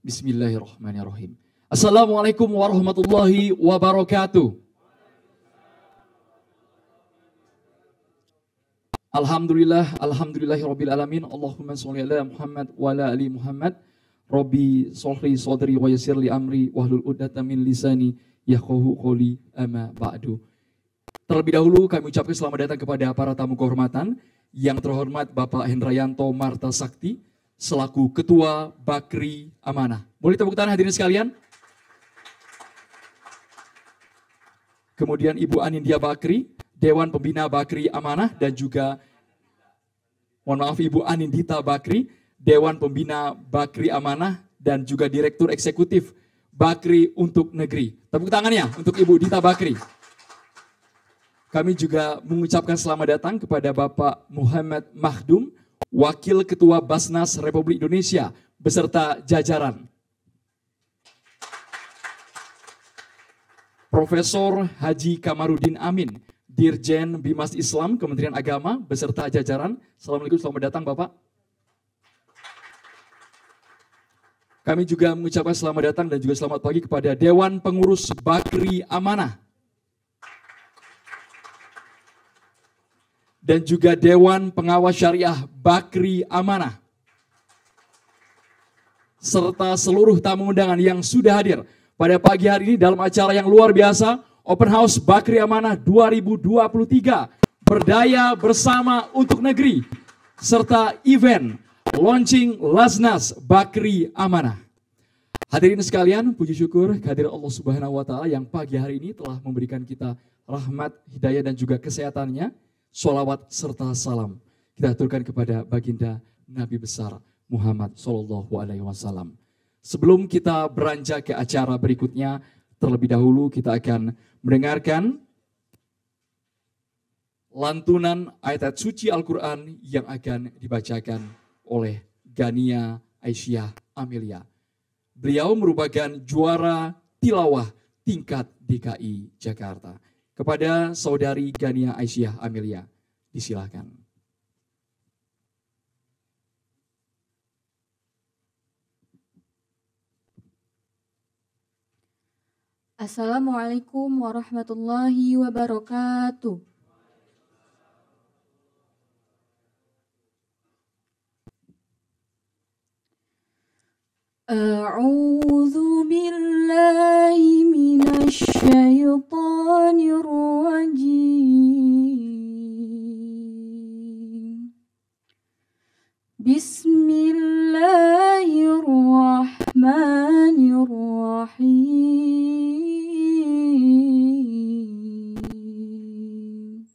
Bismillahirrahmanirrahim. Assalamualaikum warahmatullahi wabarakatuh. Alhamdulillahirabbil alamin. Allahumma sholli ala Muhammad wa ala ali Muhammad. Rabbi sholli sadri wa yassir li amri wahlul 'uqdatam min lisani yafqahu qouli, amma ba'du. Terlebih dahulu kami ucapkan selamat datang kepada para tamu kehormatan. Yang terhormat Bapak Hendrayanto Marta Sakti selaku Ketua Bakri Amanah. Boleh tepuk tangan hadirin sekalian? Kemudian Ibu Anindya Bakri, Dewan Pembina Bakri Amanah, dan juga Ibu Anindita Bakri, Dewan Pembina Bakri Amanah, dan juga Direktur Eksekutif Bakri untuk Negeri. Tepuk tangannya untuk Ibu Dita Bakri. Kami juga mengucapkan selamat datang kepada Bapak Muhammad Mahdum, Wakil Ketua Basnas Republik Indonesia beserta jajaran. Profesor Haji Kamarudin Amin, Dirjen Bimas Islam Kementerian Agama beserta jajaran. Assalamualaikum, selamat datang Bapak. Kami juga mengucapkan selamat datang dan juga selamat pagi kepada Dewan Pengurus Bakri Amanah. Dan juga Dewan Pengawas Syariah Bakri Amanah. Serta seluruh tamu undangan yang sudah hadir pada pagi hari ini dalam acara yang luar biasa, Open House Bakri Amanah 2023, Berdaya Bersama untuk Negeri, serta event Launching Lasnas Bakri Amanah. Hadirin sekalian, puji syukur kehadirat Allah Subhanahu wa Ta'ala yang pagi hari ini telah memberikan kita rahmat, hidayah, dan juga kesehatannya. Sholawat serta salam kita aturkan kepada baginda Nabi besar Muhammad Sallallahu Alaihi Wasallam. Sebelum kita beranjak ke acara berikutnya, terlebih dahulu kita akan mendengarkan lantunan ayat suci Al-Quran yang akan dibacakan oleh Gania Aisyah Amelia. Beliau merupakan juara tilawah tingkat DKI Jakarta. Kepada saudari Gania Aisyah Amelia, disilakan. Assalamualaikum warahmatullahi wabarakatuh. A'udzu billahi minasy syaithanir rajim. Bismillahirrahmanirrahim.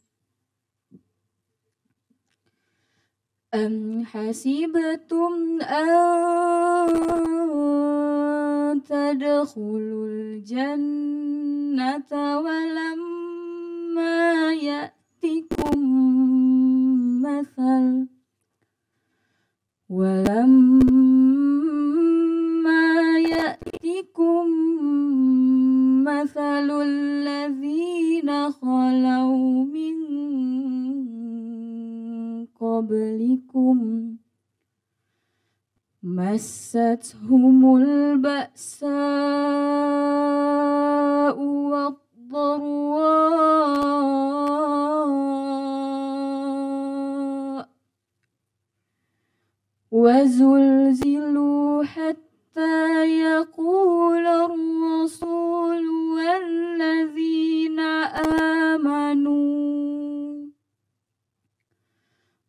Am hasibtum an tadkhulul jannata walamma ya'tikum mathal mathalul ladzina khalaw min qablikum massathumul ba'sa'u wad-dharra wa zulzilu hatta yaqula ar-rasulu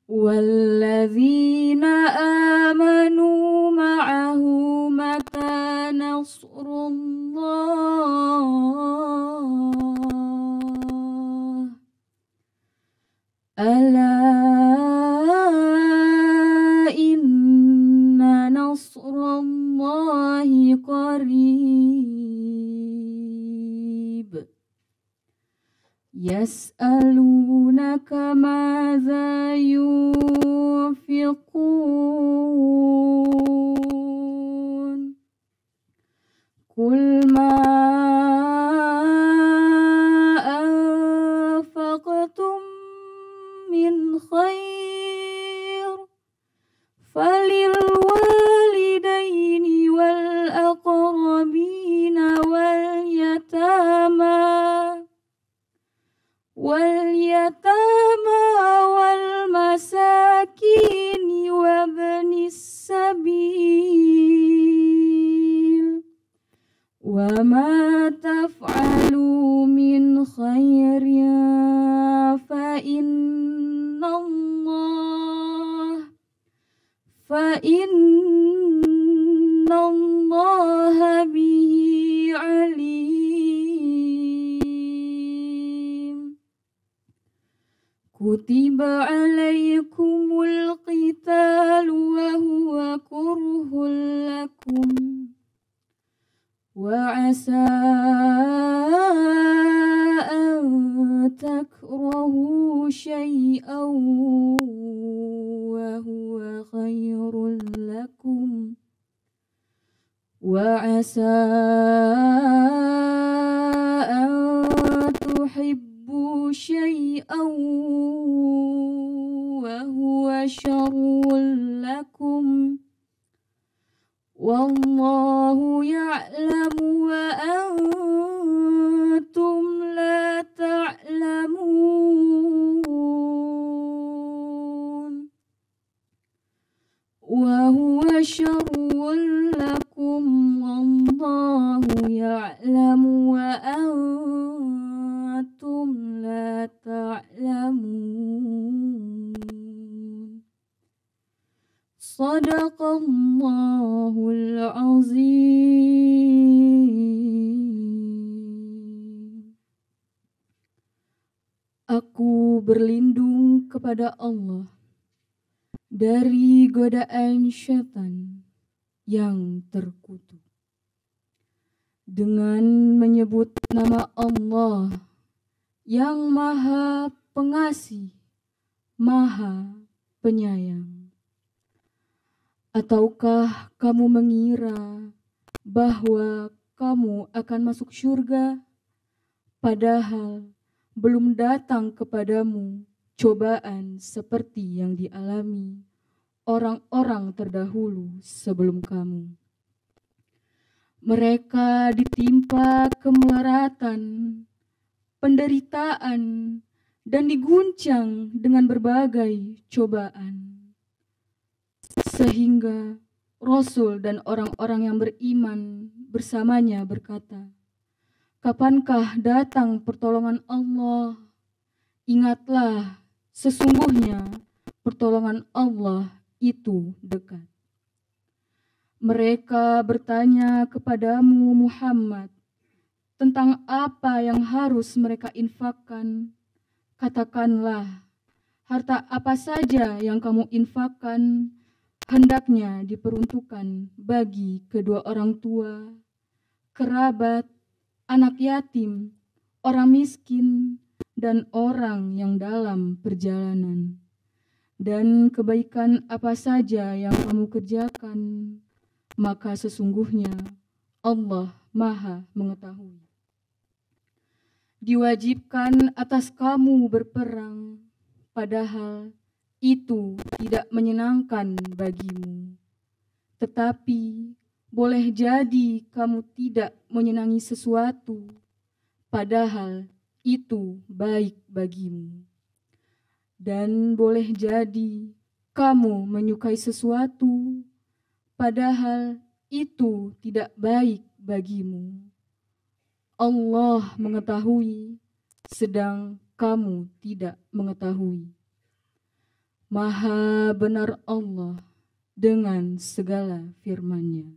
walladzina amanu ma'ahu mata nasrullah ala inna nasrallahi qarib. Yas'alunaka madza yunfiqun Qul ma anfaqtum min khair falil walidaini wal وما تفعلوا من خير فإن الله به عليم كتب عليكم القتال وهو كره لكم وعسى أن تكرهوا شيئا وهو خير لكم وعسى أن تحبوا شيئا وهو شر لكم والله يعلم وأنتم لا تعلمون وهو شر لكم والله يعلم وأنتم لا تعلمون صدق الله العظيم. Aku berlindung kepada Allah dari godaan syaitan yang terkutuk dengan menyebut nama Allah yang Maha Pengasih, Maha Penyayang. Ataukah kamu mengira bahwa kamu akan masuk surga, padahal belum datang kepadamu cobaan seperti yang dialami orang-orang terdahulu sebelum kamu? Mereka ditimpa kemelaratan, penderitaan, dan diguncang dengan berbagai cobaan. Sehingga Rasul dan orang-orang yang beriman bersamanya berkata, "Kapankah datang pertolongan Allah? Ingatlah, sesungguhnya pertolongan Allah itu dekat." Mereka bertanya kepadamu Muhammad tentang apa yang harus mereka infakkan. Katakanlah, harta apa saja yang kamu infakkan hendaknya diperuntukkan bagi kedua orang tua, kerabat, anak yatim, orang miskin, dan orang yang dalam perjalanan. Dan kebaikan apa saja yang kamu kerjakan, maka sesungguhnya Allah Maha Mengetahui. Diwajibkan atas kamu berperang, padahal itu tidak menyenangkan bagimu. Tetapi boleh jadi kamu tidak menyenangi sesuatu, padahal itu baik bagimu. Dan boleh jadi kamu menyukai sesuatu, padahal itu tidak baik bagimu. Allah mengetahui, sedang kamu tidak mengetahui. Maha benar Allah dengan segala firman-Nya.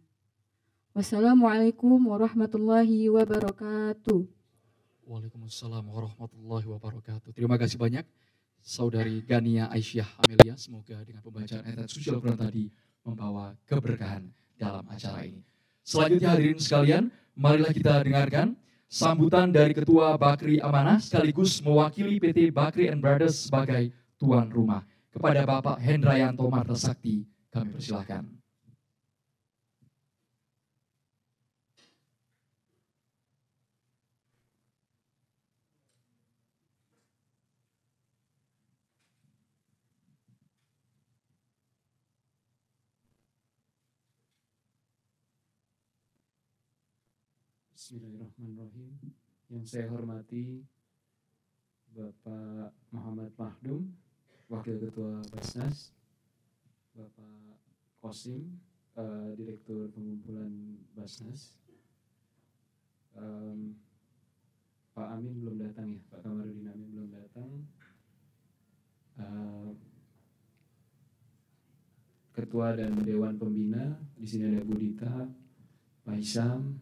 Wassalamualaikum warahmatullahi wabarakatuh. Waalaikumsalam warahmatullahi wabarakatuh. Terima kasih banyak Saudari Gania Aisyah Amelia. Semoga dengan pembacaan ayat suci Al-Quran tadi membawa keberkahan dalam acara ini. Selanjutnya hadirin sekalian, marilah kita dengarkan sambutan dari Ketua Bakri Amanah sekaligus mewakili PT Bakri and Brothers sebagai tuan rumah. Kepada Bapak Hendrayanto Marta Sakti, kami persilahkan. Bismillahirrahmanirrahim. Yang saya hormati Bapak Muhammad Mahdum, Wakil Ketua Basnas, Bapak Kosim, Direktur Pengumpulan Basnas, Pak Amin belum datang ya, Pak Kamarudin Amin belum datang. Ketua dan Dewan Pembina, di sini ada Bu Dita, Pak Hisam,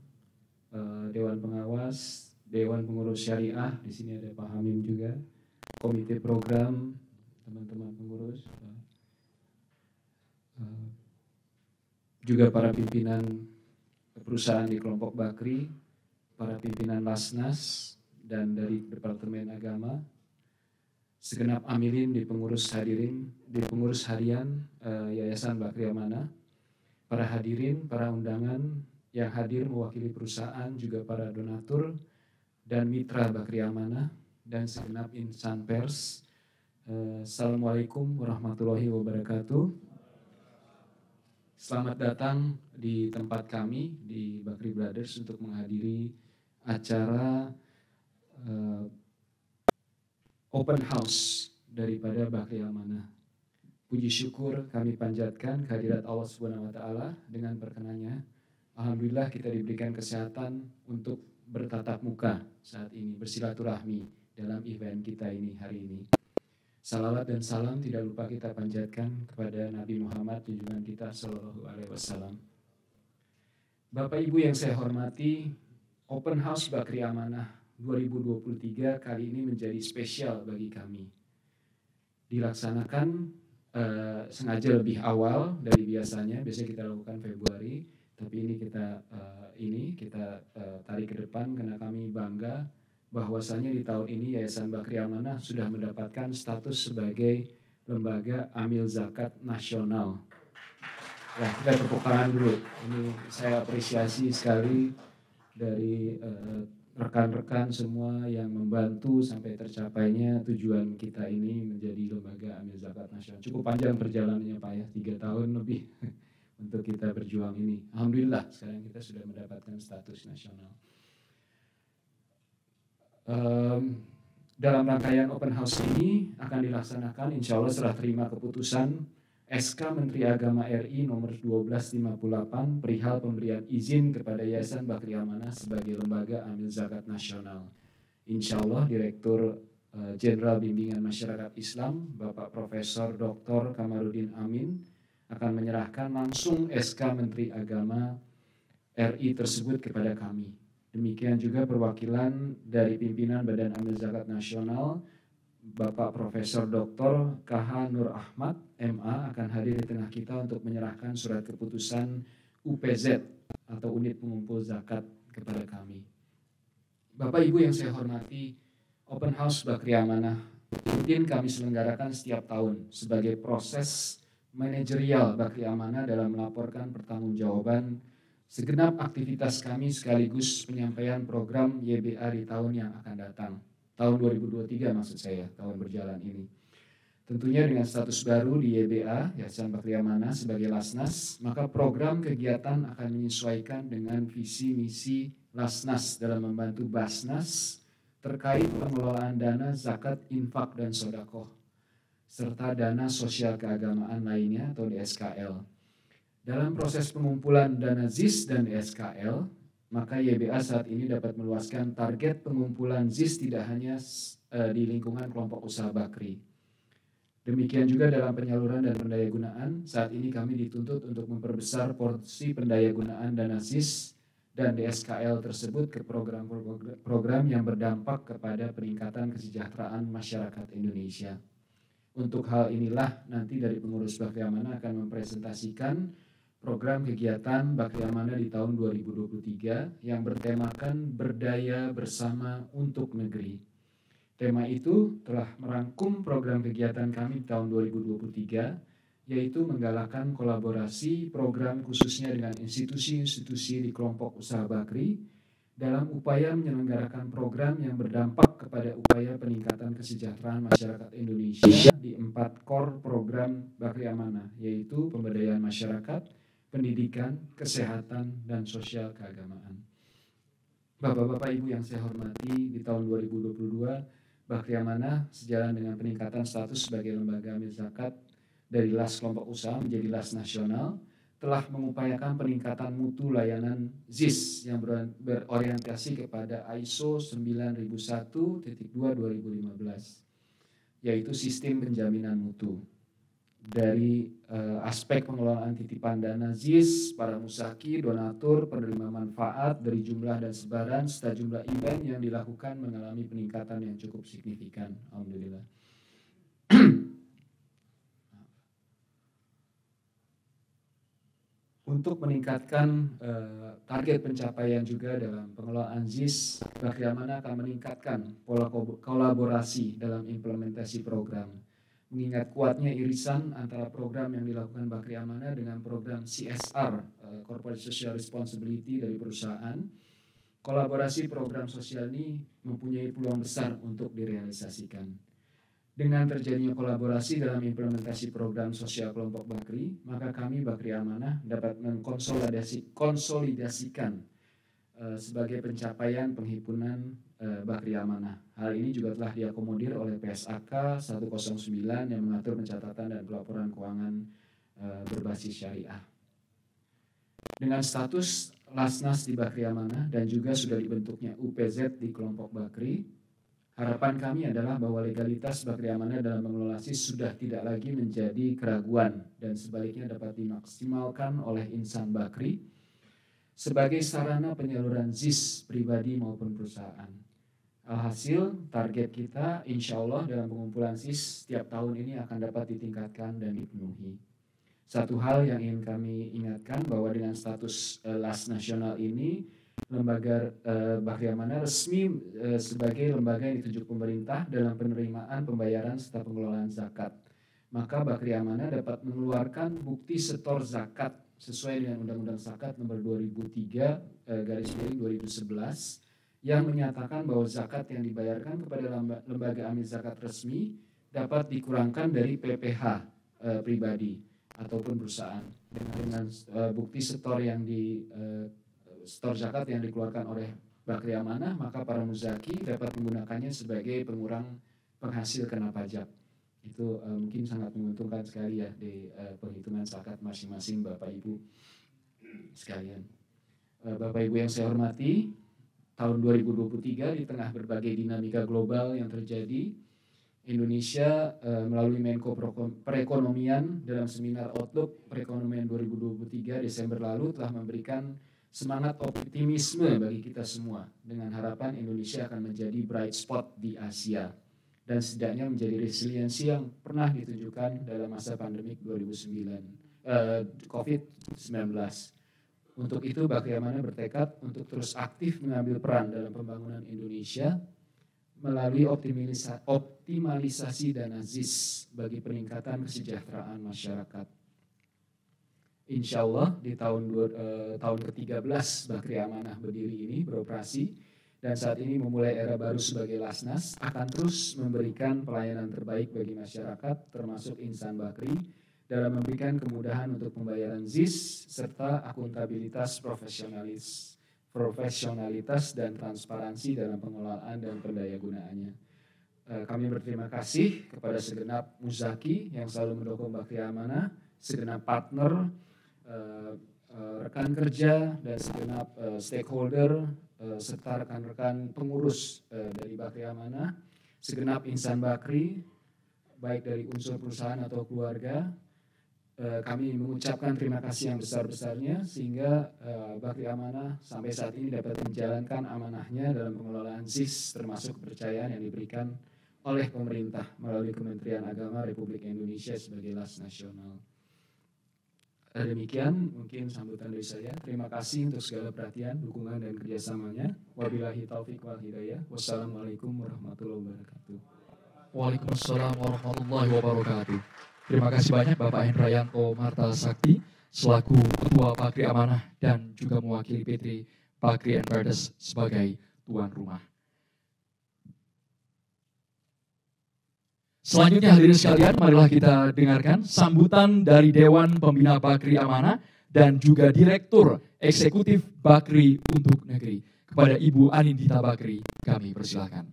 Dewan Pengawas, Dewan Pengurus Syariah, di sini ada Pak Hamim juga, Komite Program, teman-teman pengurus, juga para pimpinan perusahaan di kelompok Bakri, para pimpinan Lasnas dan dari Departemen Agama, segenap amilin di pengurus harian Yayasan Bakri Amanah, para hadirin, para undangan yang hadir mewakili perusahaan, juga para donatur dan mitra Bakri Amanah dan segenap insan pers. Assalamualaikum warahmatullahi wabarakatuh. Selamat datang di tempat kami di Bakri Brothers untuk menghadiri acara open house daripada Bakri Amanah. Puji syukur kami panjatkan kehadirat Allah Subhanahu wa taala dengan perkenannya. Alhamdulillah kita diberikan kesehatan untuk bertatap muka saat ini, bersilaturahmi dalam event kita ini hari ini. Salawat dan salam tidak lupa kita panjatkan kepada Nabi Muhammad junjungan kita sallallahu alaihi wasallam. Bapak Ibu yang saya hormati, Open House Bakri Amanah 2023 kali ini menjadi spesial bagi kami. Dilaksanakan sengaja lebih awal dari biasanya kita lakukan Februari, tapi ini kita tarik ke depan karena kami bangga bahwasanya di tahun ini Yayasan Bakri Amanah sudah mendapatkan status sebagai lembaga amil zakat nasional. Ya, kita tepuk tangan dulu. Ini saya apresiasi sekali dari rekan-rekan semua yang membantu sampai tercapainya tujuan kita ini menjadi lembaga amil zakat nasional. Cukup panjang perjalanannya Pak ya, 3 tahun lebih untuk kita berjuang ini. Alhamdulillah sekarang kita sudah mendapatkan status nasional. Dalam rangkaian open house ini akan dilaksanakan insya Allah setelah terima keputusan SK Menteri Agama RI nomor 1258 perihal pemberian izin kepada Yayasan Bakri Amanah sebagai lembaga amil zakat nasional. Insya Allah Direktur Jenderal Bimbingan Masyarakat Islam Bapak Profesor Dr. Kamarudin Amin akan menyerahkan langsung SK Menteri Agama RI tersebut kepada kami. Demikian juga perwakilan dari pimpinan Badan Amil Zakat Nasional Bapak Profesor Dr. KH Nur Ahmad MA akan hadir di tengah kita untuk menyerahkan surat keputusan UPZ atau Unit Pengumpul Zakat kepada kami. Bapak Ibu yang saya hormati, Open House Bakri Amanah rutin kami selenggarakan setiap tahun sebagai proses manajerial Bakri Amanah dalam melaporkan pertanggungjawaban segenap aktivitas kami sekaligus penyampaian program YBA di tahun yang akan datang. Tahun 2023 maksud saya, tahun berjalan ini. Tentunya dengan status baru di YBA, Yayasan Bakri Amanah sebagai Lasnas, maka program kegiatan akan menyesuaikan dengan visi misi Lasnas dalam membantu Basnas terkait pengelolaan dana zakat, infak, dan sodaqoh, serta dana sosial keagamaan lainnya atau DSKL. Dalam proses pengumpulan dana ZIS dan DSKL, maka YBA saat ini dapat meluaskan target pengumpulan ZIS tidak hanya di lingkungan kelompok usaha Bakri. Demikian juga dalam penyaluran dan pendayagunaan, saat ini kami dituntut untuk memperbesar porsi pendayagunaan dana ZIS dan DSKL tersebut ke program-program yang berdampak kepada peningkatan kesejahteraan masyarakat Indonesia. Untuk hal inilah nanti dari pengurus Bakri Amanah akan mempresentasikan program kegiatan Bakri Amanah di tahun 2023 yang bertemakan berdaya bersama untuk negeri. Tema itu telah merangkum program kegiatan kami di tahun 2023, yaitu menggalakkan kolaborasi program khususnya dengan institusi-institusi di kelompok usaha Bakri dalam upaya menyelenggarakan program yang berdampak kepada upaya peningkatan kesejahteraan masyarakat Indonesia di 4 core program Bakri Amanah, yaitu pemberdayaan masyarakat, pendidikan, kesehatan, dan sosial keagamaan. Bapak-bapak Ibu yang saya hormati, di tahun 2022, Bakri Amanah sejalan dengan peningkatan status sebagai lembaga amil zakat dari LAS kelompok usaha menjadi LAS nasional, telah mengupayakan peningkatan mutu layanan ZIS yang berorientasi kepada ISO 9001.2/2015, yaitu sistem penjaminan mutu. Dari aspek pengelolaan titipan dana ZIS, para musaki, donatur, penerima manfaat dari jumlah dan sebaran serta jumlah event yang dilakukan mengalami peningkatan yang cukup signifikan. Alhamdulillah. Untuk meningkatkan target pencapaian juga dalam pengelolaan ZIS, Bakri Amanah akan meningkatkan pola kolaborasi dalam implementasi program. Mengingat kuatnya irisan antara program yang dilakukan Bakri Amanah dengan program CSR, Corporate Social Responsibility dari perusahaan, kolaborasi program sosial ini mempunyai peluang besar untuk direalisasikan. Dengan terjadinya kolaborasi dalam implementasi program sosial kelompok Bakri, maka kami Bakri Amanah dapat mengkonsolidasikan sebagai pencapaian penghimpunan Bakri Amanah. Hal ini juga telah diakomodir oleh PSAK 109 yang mengatur pencatatan dan pelaporan keuangan berbasis syariah. Dengan status Lasnas di Bakri Amanah dan juga sudah dibentuknya UPZ di kelompok Bakri, harapan kami adalah bahwa legalitas Bakri Amanah dalam mengelola ZIS sudah tidak lagi menjadi keraguan dan sebaliknya dapat dimaksimalkan oleh insan Bakri sebagai sarana penyaluran ZIS pribadi maupun perusahaan. Alhasil, target kita insya Allah dalam pengumpulan ZIS setiap tahun ini akan dapat ditingkatkan dan dipenuhi. Satu hal yang ingin kami ingatkan bahwa dengan status LAS nasional ini, lembaga Bakri Amanah resmi sebagai lembaga yang ditunjuk pemerintah dalam penerimaan, pembayaran, serta pengelolaan zakat. Maka Bakri Amanah dapat mengeluarkan bukti setor zakat sesuai dengan Undang-Undang Zakat nomor 2003/2011 yang menyatakan bahwa zakat yang dibayarkan kepada lembaga amil zakat resmi dapat dikurangkan dari PPh pribadi ataupun perusahaan. Dengan bukti setor yang setor zakat yang dikeluarkan oleh Bakri Amanah, maka para muzaki dapat menggunakannya sebagai pengurang penghasil kena pajak. Itu mungkin sangat menguntungkan sekali ya di penghitungan zakat masing-masing Bapak Ibu sekalian. Bapak Ibu yang saya hormati, tahun 2023 di tengah berbagai dinamika global yang terjadi, Indonesia melalui Menko Perekonomian dalam seminar Outlook Perekonomian 2023 Desember lalu telah memberikan semangat optimisme bagi kita semua dengan harapan Indonesia akan menjadi bright spot di Asia dan setidaknya menjadi resiliensi yang pernah ditunjukkan dalam masa pandemik COVID-19. Untuk itu Bakri Amanah bertekad untuk terus aktif mengambil peran dalam pembangunan Indonesia melalui optimalisasi dana ZIS bagi peningkatan kesejahteraan masyarakat. Insya Allah di tahun ke-13 Bakri Amanah berdiri ini beroperasi dan saat ini memulai era baru sebagai Lasnas akan terus memberikan pelayanan terbaik bagi masyarakat termasuk insan Bakri dalam memberikan kemudahan untuk pembayaran ZIS serta akuntabilitas profesionalitas dan transparansi dalam pengelolaan dan pendayagunaannya. Kami berterima kasih kepada segenap muzaki yang selalu mendukung Bakri Amanah, segenap partner, rekan kerja dan segenap stakeholder serta rekan-rekan pengurus dari Bakri Amanah, segenap insan Bakri baik dari unsur perusahaan atau keluarga. Kami mengucapkan terima kasih yang besar-besarnya sehingga Bakri Amanah sampai saat ini dapat menjalankan amanahnya dalam pengelolaan ZIS termasuk kepercayaan yang diberikan oleh pemerintah melalui Kementerian Agama Republik Indonesia sebagai LAS nasional. Demikian mungkin sambutan dari saya. Terima kasih untuk segala perhatian, dukungan dan kerjasamanya. Wabillahi taufiq wal hidayah. Wassalamualaikum warahmatullahi wabarakatuh. Waalaikumsalam warahmatullahi wabarakatuh. Terima kasih banyak Bapak Hendrayanto Marta Sakti selaku Ketua Bakri Amanah dan juga mewakili PT Bakri Enterprises sebagai tuan rumah. Selanjutnya hadirin sekalian, marilah kita dengarkan sambutan dari Dewan Pembina Bakri Amanah dan juga Direktur Eksekutif Bakri untuk Negeri. Kepada Ibu Anindita Bakri, kami persilakan.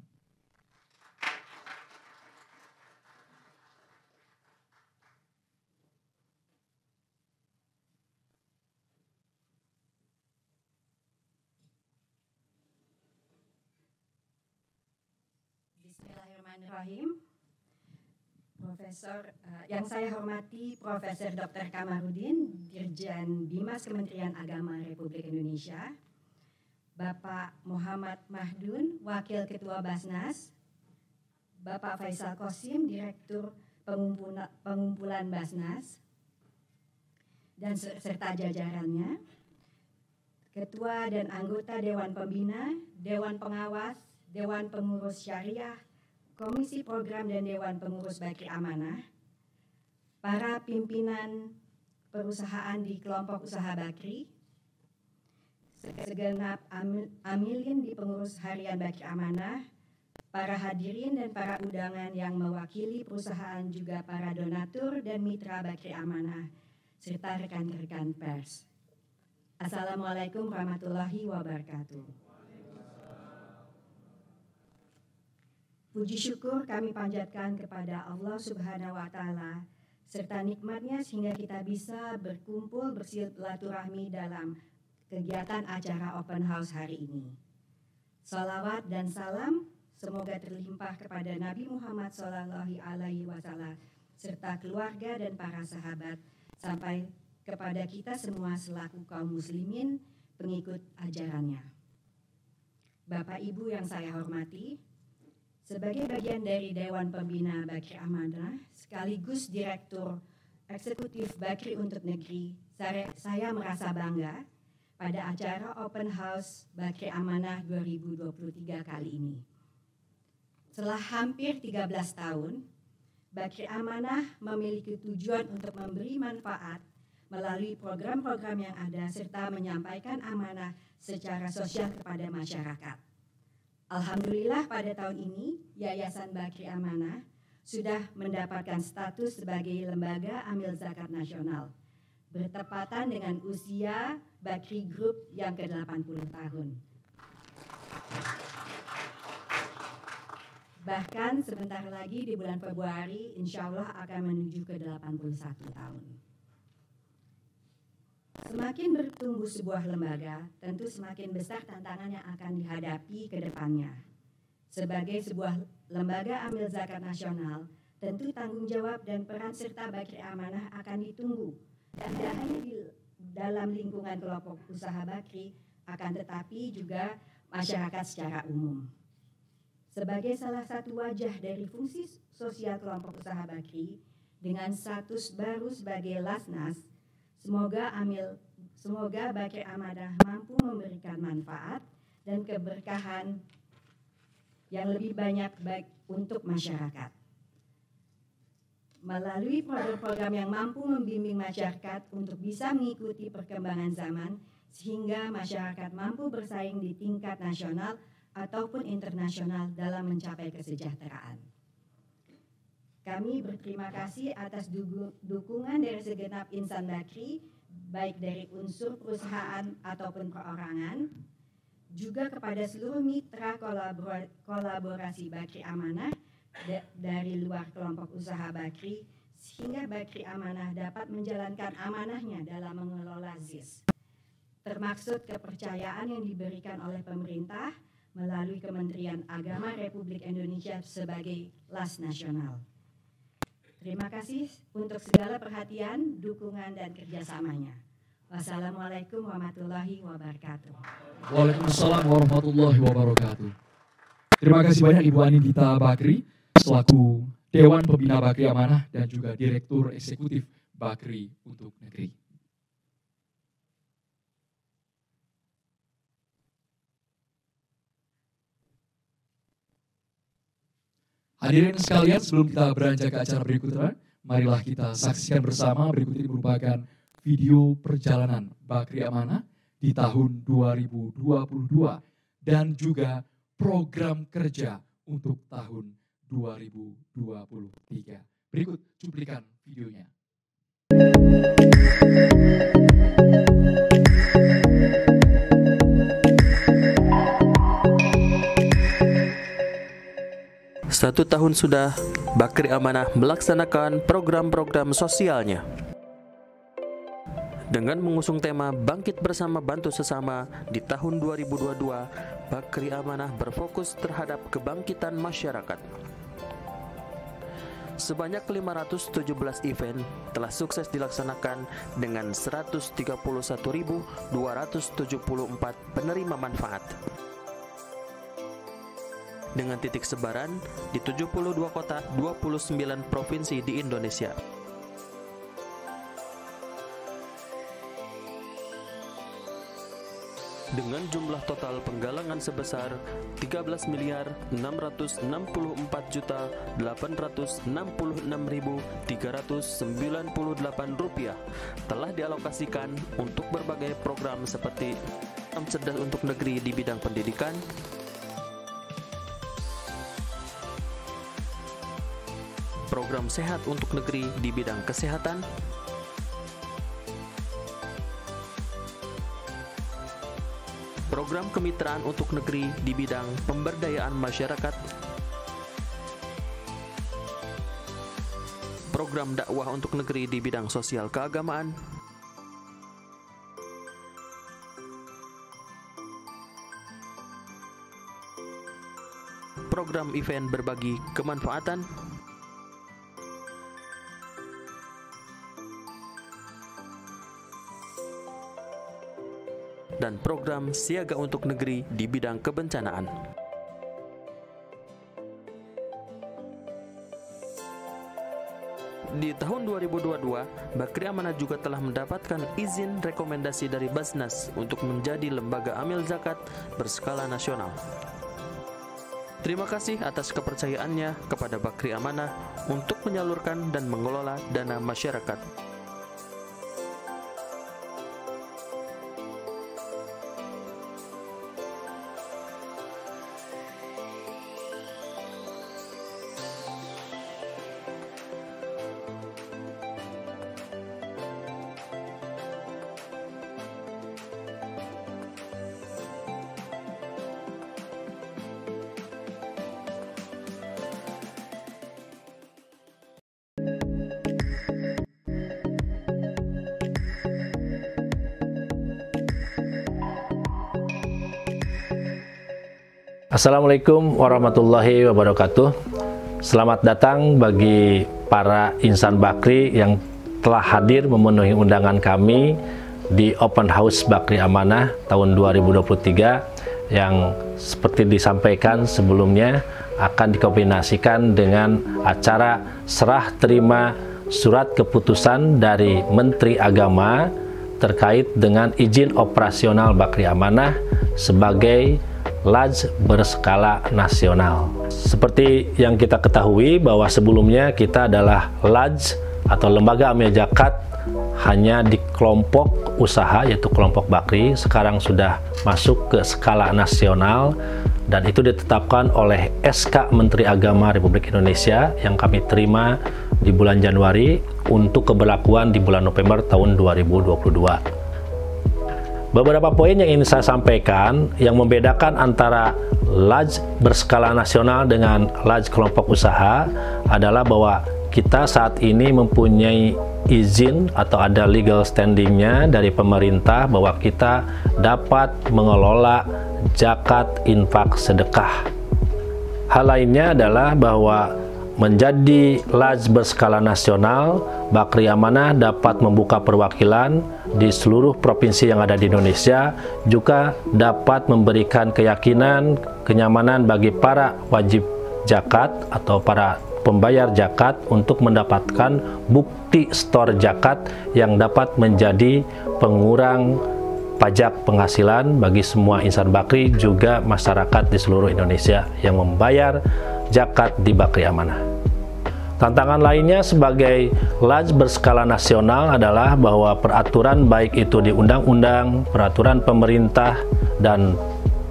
Bismillahirrahmanirrahim. Yang saya hormati Profesor Dr. Kamarudin, Dirjen Bimas Kementerian Agama Republik Indonesia, Bapak Muhammad Mahdun, Wakil Ketua Basnas, Bapak Faisal Qasim, Direktur Pengumpulan Basnas, dan serta jajarannya, Ketua dan anggota Dewan Pembina, Dewan Pengawas, Dewan Pengurus Syariah, Komisi Program dan Dewan Pengurus Bakri Amanah, para pimpinan perusahaan di kelompok usaha Bakri, segenap amilin di pengurus harian Bakri Amanah, para hadirin dan para undangan yang mewakili perusahaan, juga para donatur dan mitra Bakri Amanah, serta rekan-rekan pers. Assalamualaikum warahmatullahi wabarakatuh. Puji syukur kami panjatkan kepada Allah Subhanahu wa Ta'ala serta nikmatnya sehingga kita bisa berkumpul bersilaturahmi dalam kegiatan acara Open House hari ini. Salawat dan salam semoga terlimpah kepada Nabi Muhammad SAW serta keluarga dan para sahabat sampai kepada kita semua selaku kaum muslimin pengikut ajarannya. Bapak Ibu yang saya hormati, sebagai bagian dari Dewan Pembina Bakri Amanah sekaligus Direktur Eksekutif Bakri untuk Negeri, saya merasa bangga pada acara Open House Bakri Amanah 2023 kali ini. Setelah hampir 13 tahun, Bakri Amanah memiliki tujuan untuk memberi manfaat melalui program-program yang ada serta menyampaikan amanah secara sosial kepada masyarakat. Alhamdulillah pada tahun ini Yayasan Bakri Amanah sudah mendapatkan status sebagai lembaga amil zakat nasional bertepatan dengan usia Bakri Group yang ke-80 tahun. Bahkan sebentar lagi di bulan Februari insya Allah akan menuju ke 81 tahun. Semakin bertumbuh sebuah lembaga, tentu semakin besar tantangan yang akan dihadapi ke depannya. Sebagai sebuah lembaga amil zakat nasional, tentu tanggung jawab dan peran serta Bakri Amanah akan ditunggu. Dan tidak hanya di dalam lingkungan kelompok usaha Bakri, akan tetapi juga masyarakat secara umum. Sebagai salah satu wajah dari fungsi sosial kelompok usaha Bakri, dengan status baru sebagai Lasnas, Semoga Bakri Amanah mampu memberikan manfaat dan keberkahan yang lebih banyak baik untuk masyarakat. Melalui program-program yang mampu membimbing masyarakat untuk bisa mengikuti perkembangan zaman sehingga masyarakat mampu bersaing di tingkat nasional ataupun internasional dalam mencapai kesejahteraan. Kami berterima kasih atas dukungan dari segenap insan Bakri, baik dari unsur perusahaan ataupun perorangan, juga kepada seluruh mitra kolaborasi Bakri Amanah dari luar kelompok usaha Bakri, sehingga Bakri Amanah dapat menjalankan amanahnya dalam mengelola ZIS, termaksud kepercayaan yang diberikan oleh pemerintah melalui Kementerian Agama Republik Indonesia sebagai LAS Nasional. Terima kasih untuk segala perhatian, dukungan, dan kerjasamanya. Wassalamualaikum warahmatullahi wabarakatuh. Waalaikumsalam warahmatullahi wabarakatuh. Terima kasih banyak Ibu Anindita Bakri, selaku Dewan Pembina Bakri Amanah dan juga Direktur Eksekutif Bakri untuk Negeri. Hadirin sekalian, sebelum kita beranjak ke acara berikutnya, marilah kita saksikan bersama. Berikut ini merupakan video perjalanan Bakri Amanah di tahun 2022 dan juga program kerja untuk tahun 2023. Berikut cuplikan videonya. Satu tahun sudah Bakri Amanah melaksanakan program-program sosialnya. Dengan mengusung tema Bangkit Bersama Bantu Sesama di tahun 2022, Bakri Amanah berfokus terhadap kebangkitan masyarakat. Sebanyak 517 event telah sukses dilaksanakan dengan 131.274 penerima manfaat. Dengan titik sebaran di 72 kota, 29 provinsi di Indonesia. Dengan jumlah total penggalangan sebesar 13.694.866.398 rupiah telah dialokasikan untuk berbagai program seperti program cerdas untuk negeri di bidang pendidikan, program sehat untuk negeri di bidang kesehatan, program kemitraan untuk negeri di bidang pemberdayaan masyarakat, program dakwah untuk negeri di bidang sosial keagamaan, program event berbagi kemanfaatan, dan program siaga untuk negeri di bidang kebencanaan. Di tahun 2022, Bakri Amanah juga telah mendapatkan izin rekomendasi dari Basnas untuk menjadi lembaga amil zakat berskala nasional. Terima kasih atas kepercayaannya kepada Bakri Amanah untuk menyalurkan dan mengelola dana masyarakat. Assalamualaikum warahmatullahi wabarakatuh. Selamat datang bagi para insan Bakri yang telah hadir memenuhi undangan kami di Open House Bakri Amanah tahun 2023 yang seperti disampaikan sebelumnya akan dikombinasikan dengan acara serah terima surat keputusan dari Menteri Agama terkait dengan izin operasional Bakri Amanah sebagai LAJ berskala nasional. Seperti yang kita ketahui bahwa sebelumnya kita adalah LAJ atau Lembaga Amil Zakat hanya di kelompok usaha yaitu kelompok Bakri, sekarang sudah masuk ke skala nasional dan itu ditetapkan oleh SK Menteri Agama Republik Indonesia yang kami terima di bulan Januari untuk keberlakuan di bulan November tahun 2022. Beberapa poin yang ingin saya sampaikan yang membedakan antara LAJ berskala nasional dengan LAJ kelompok usaha adalah bahwa kita saat ini mempunyai izin atau ada legal standingnya dari pemerintah bahwa kita dapat mengelola zakat, infak, sedekah. Hal lainnya adalah bahwa menjadi LAJ berskala nasional, Bakri Amanah dapat membuka perwakilan di seluruh provinsi yang ada di Indonesia, juga dapat memberikan keyakinan, kenyamanan bagi para wajib zakat atau para pembayar zakat untuk mendapatkan bukti store zakat yang dapat menjadi pengurang pajak penghasilan bagi semua insan Bakri juga masyarakat di seluruh Indonesia yang membayar zakat di Bakri Amanah. Tantangan lainnya sebagai LAJ berskala nasional adalah bahwa peraturan baik itu di undang-undang, peraturan pemerintah, dan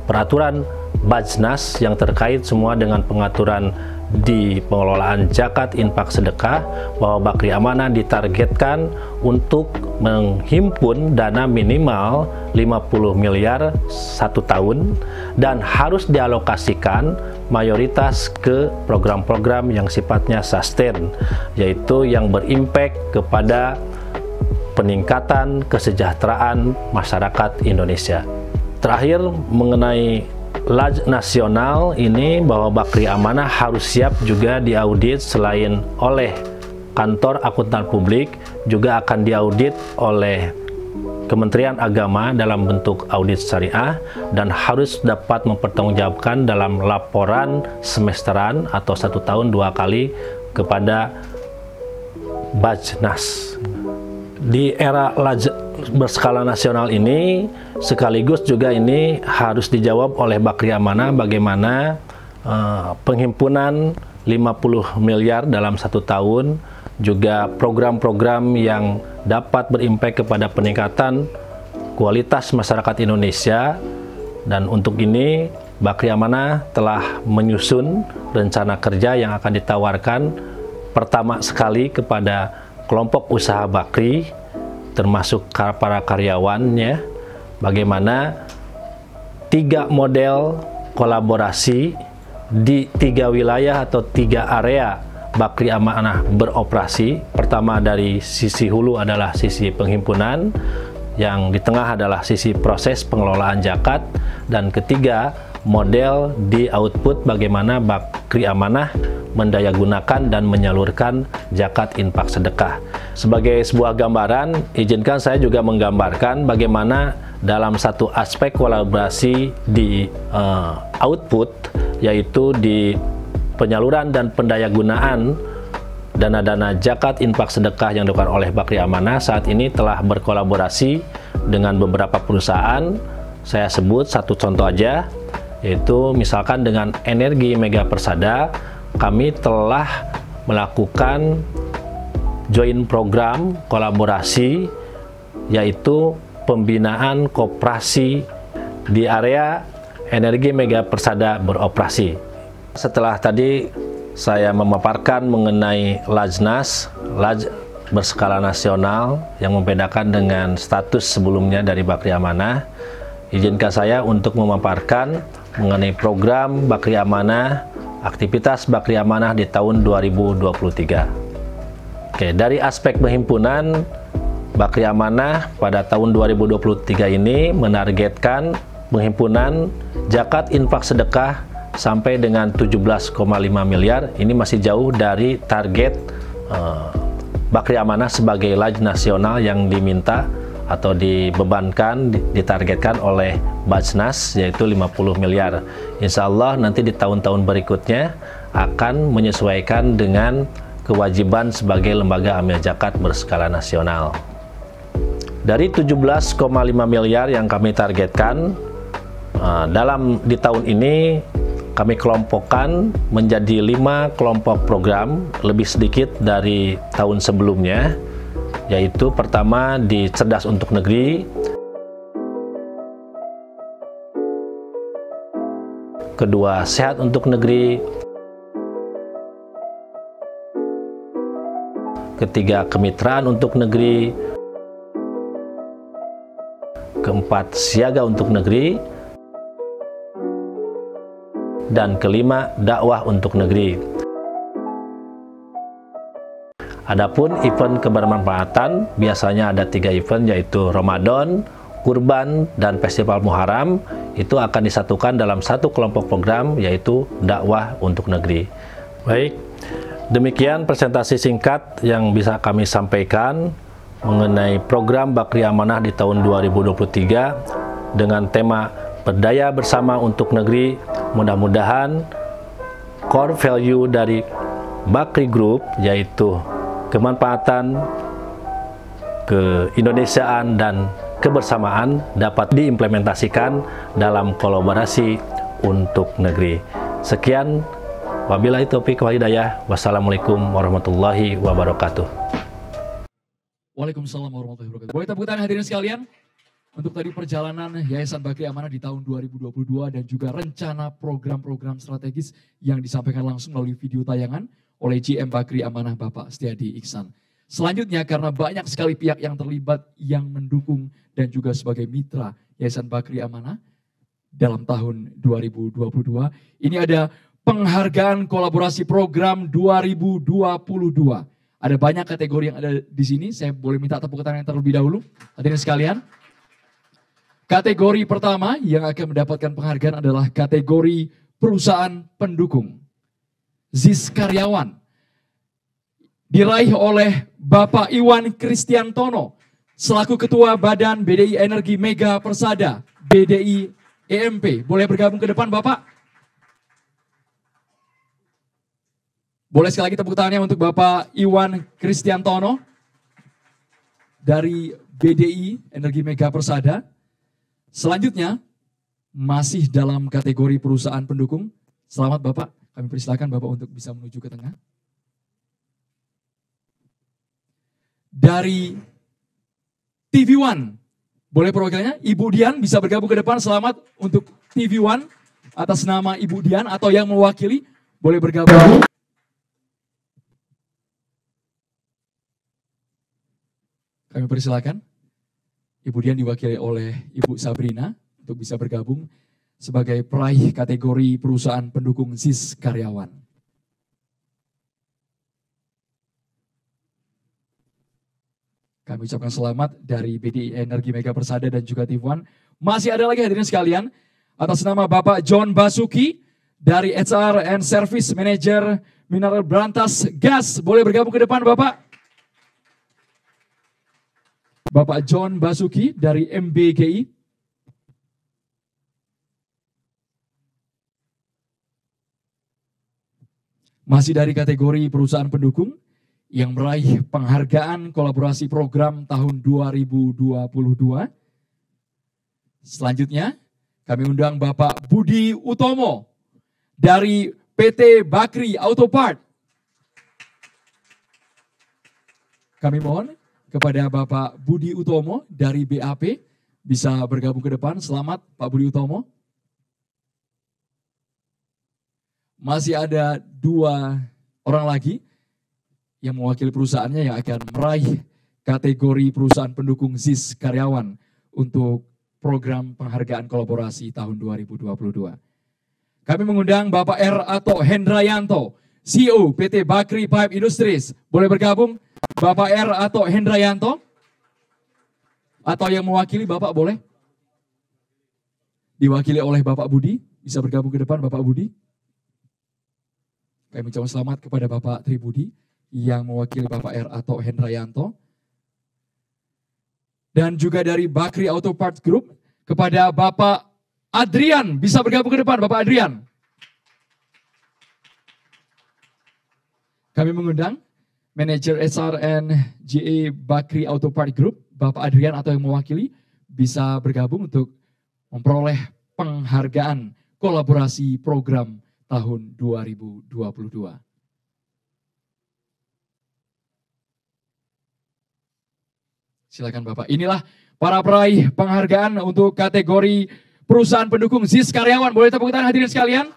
peraturan Basnas yang terkait semua dengan pengaturan di pengelolaan zakat, infak, sedekah, bahwa Bakri Amanah ditargetkan untuk menghimpun dana minimal 50 miliar satu tahun dan harus dialokasikan mayoritas ke program-program yang sifatnya sustain, yaitu yang berimpact kepada peningkatan kesejahteraan masyarakat Indonesia. Terakhir, mengenai Laj nasional ini bahwa Bakri Amanah harus siap juga diaudit selain oleh kantor akuntan publik, juga akan diaudit oleh Kementerian Agama dalam bentuk audit syariah dan harus dapat mempertanggungjawabkan dalam laporan semesteran atau 1 tahun 2 kali kepada Bajnas. Di era Laj berskala nasional ini sekaligus juga ini harus dijawab oleh Bakri Amanah bagaimana penghimpunan 50 miliar dalam 1 tahun, juga program-program yang dapat berimpact kepada peningkatan kualitas masyarakat Indonesia. Dan untuk ini Bakri Amanah telah menyusun rencana kerja yang akan ditawarkan pertama sekali kepada kelompok usaha Bakri, termasuk para karyawannya, bagaimana 3 model kolaborasi di 3 wilayah atau 3 area Bakri Amanah beroperasi. Pertama dari sisi hulu adalah sisi penghimpunan, yang di tengah adalah sisi proses pengelolaan zakat, dan ketiga model di output bagaimana Bakri Amanah mendayagunakan dan menyalurkan zakat infak sedekah. Sebagai sebuah gambaran, izinkan saya juga menggambarkan bagaimana dalam satu aspek kolaborasi di output, yaitu di penyaluran dan pendayagunaan dana-dana zakat infak sedekah yang dilakukan oleh Bakri Amanah saat ini telah berkolaborasi dengan beberapa perusahaan. Saya sebut satu contoh aja, yaitu misalkan dengan Energi Mega Persada, kami telah melakukan joint program kolaborasi, yaitu pembinaan koperasi di area Energi Mega Persada beroperasi. Setelah tadi saya memaparkan mengenai Lajnas, Laj berskala nasional yang membedakan dengan status sebelumnya dari Bakri Amanah, izinkan saya untuk memaparkan mengenai program Bakri Amanah, aktivitas Bakri Amanah di tahun 2023. Oke, dari aspek penghimpunan, Bakri Amanah pada tahun 2023 ini menargetkan penghimpunan zakat infak sedekah sampai dengan 17,5 miliar. Ini masih jauh dari target Bakri Amanah sebagai Laj nasional yang diminta atau dibebankan, ditargetkan oleh Bajnas, yaitu 50 miliar. Insya Allah nanti di tahun-tahun berikutnya akan menyesuaikan dengan kewajiban sebagai lembaga amil zakat berskala nasional. Dari 17,5 miliar yang kami targetkan, di tahun ini kami kelompokkan menjadi 5 kelompok program, lebih sedikit dari tahun sebelumnya, yaitu pertama di Cerdas untuk Negeri, kedua Sehat untuk Negeri, ketiga Kemitraan untuk Negeri, keempat Siaga untuk Negeri, dan kelima Dakwah untuk Negeri. Adapun event kebermanfaatan biasanya ada 3 event, yaitu Ramadan, Kurban, dan Festival Muharram. Itu akan disatukan dalam satu kelompok program, yaitu Dakwah untuk Negeri. Baik, demikian presentasi singkat yang bisa kami sampaikan mengenai program Bakri Amanah di tahun 2023 dengan tema Berdaya Bersama untuk Negeri. Mudah-mudahan core value dari Bakri Group, yaitu kemanfaatan, keindonesiaan, dan kebersamaan dapat diimplementasikan dalam kolaborasi untuk negeri. Sekian, wabillahi taufiq wal hidayah. Wassalamualaikum warahmatullahi wabarakatuh. Waalaikumsalam warahmatullahi wabarakatuh. Boleh tepuk tangan hadirin sekalian untuk tadi perjalanan Yayasan Bakri Amanah di tahun 2022 dan juga rencana program-program strategis yang disampaikan langsung melalui video tayangan oleh GM Bakri Amanah Bapak Setiadi Iksan. Selanjutnya, karena banyak sekali pihak yang terlibat yang mendukung dan juga sebagai mitra Yayasan Bakri Amanah dalam tahun 2022, ini ada penghargaan kolaborasi program 2022. Ada banyak kategori yang ada di sini. Saya boleh minta tepuk tangan yang terlebih dahulu, hadirin sekalian. Kategori pertama yang akan mendapatkan penghargaan adalah kategori perusahaan pendukung. ZIS Karyawan. Diraih oleh Bapak Iwan Kristiantono selaku Ketua Badan BDI Energi Mega Persada, BDI EMP. Boleh bergabung ke depan Bapak? Boleh sekali lagi tepuk tangannya untuk Bapak Iwan Kristiantono dari BDI Energi Mega Persada. Selanjutnya, masih dalam kategori perusahaan pendukung. Selamat Bapak, kami persilakan Bapak untuk bisa menuju ke tengah. Dari TV One, boleh perwakilannya? Ibu Dian bisa bergabung ke depan. Selamat untuk TV One atas nama Ibu Dian atau yang mewakili boleh bergabung. Kami persilakan. Ibu Dian diwakili oleh Ibu Sabrina untuk bisa bergabung sebagai peraih kategori perusahaan pendukung ZIS Karyawan. Kami ucapkan selamat dari BDI Energi Mega Persada dan juga TV1. Masih ada lagi hadirin sekalian, atas nama Bapak John Basuki dari HR and Service Manager Mineral Brantas Gas. Boleh bergabung ke depan Bapak? Bapak John Basuki dari MBGI. Masih dari kategori perusahaan pendukung yang meraih penghargaan kolaborasi program tahun 2022. Selanjutnya kami undang Bapak Budi Utomo dari PT Bakri Autopart. Kami mohon kepada Bapak Budi Utomo dari BAP bisa bergabung ke depan. Selamat Pak Budi Utomo. Masih ada 2 orang lagi yang mewakili perusahaannya yang akan meraih kategori perusahaan pendukung ZIS Karyawan untuk program penghargaan kolaborasi tahun 2022. Kami mengundang Bapak R. Ato Hendrayanto, CEO PT Bakri Pipe Industries. Boleh bergabung Bapak R. Ato Hendrayanto? Atau yang mewakili Bapak boleh? Diwakili oleh Bapak Budi, bisa bergabung ke depan Bapak Budi. Kami ucapkan selamat kepada Bapak Tribudi yang mewakili Bapak R. Ato Hendrayanto. Dan juga dari Bakri Auto Parts Group kepada Bapak Adrian, bisa bergabung ke depan Bapak Adrian. Kami mengundang Manager HR and GA Bakri Auto Parts Group, Bapak Adrian atau yang mewakili bisa bergabung untuk memperoleh penghargaan kolaborasi program tahun 2022. Silakan Bapak. Inilah para peraih penghargaan untuk kategori perusahaan pendukung ZIS Karyawan. Boleh tepuk tangan hadirin sekalian?